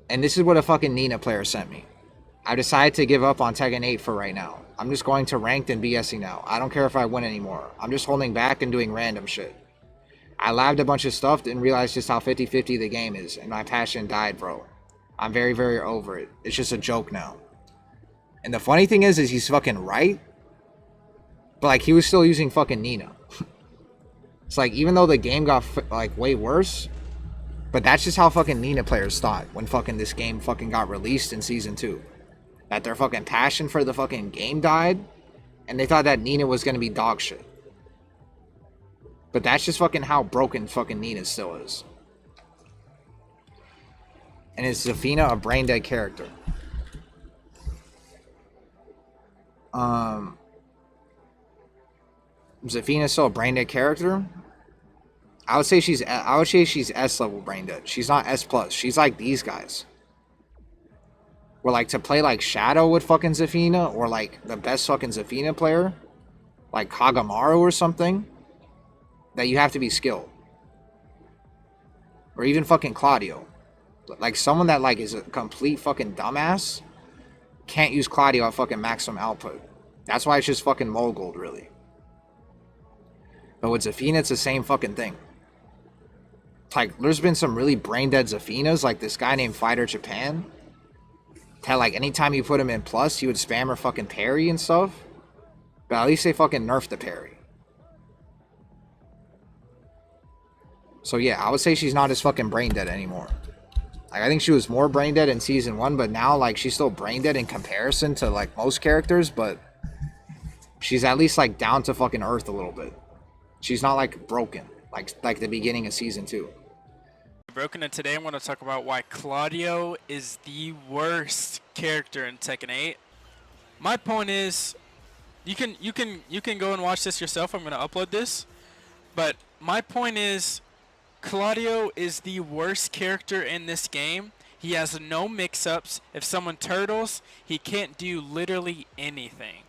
And this is what a fucking Nina player sent me. I decided to give up on Tekken 8 for right now. I'm just going to ranked and BSing now. I don't care if I win anymore. I'm just holding back and doing random shit. I labbed a bunch of stuff and realized just how 50-50 the game is, and my passion died, bro. I'm very, very over it. It's just a joke now. And the funny thing is he's fucking right. But, like, he was still using fucking Nina. It's like, even though the game got, like, way worse, but that's just how fucking Nina players thought when fucking this game fucking got released in Season 2. That their fucking passion for the fucking game died, and they thought that Nina was gonna be dog shit. But that's just fucking how broken fucking Nina still is. And is ZAFINA a brain dead character? ZAFINA still a brain dead character? I would say she's S level brain dead. She's not S plus. She's like these guys. Where like to play like Shadow with fucking ZAFINA, or like the best fucking ZAFINA player, like Kagamaru or something, that you have to be skilled. Or even fucking Claudio. Like someone that like is a complete fucking dumbass can't use Claudio at fucking maximum output. That's why it's just fucking Mogold, really. But with ZAFINA, it's the same fucking thing. Like, there's been some really brain dead ZAFINAs, like this guy named Fighter Japan. That like anytime you put him in plus, he would spam her fucking parry and stuff. But at least they fucking nerfed the parry. So yeah, I would say she's not as fucking brain dead anymore. Like, I think she was more brain dead in Season 1, but now, like, she's still brain dead in comparison to, like, most characters, but she's at least, like, down to fucking earth a little bit. She's not, like, broken, like the beginning of Season 2. Broken, and today I'm going to talk about why Claudio is the worst character in Tekken 8. My point is, you can go and watch this yourself. I'm going to upload this, but my point is, Claudio is the worst character in this game. He has no mix-ups. If someone turtles, he can't do literally anything.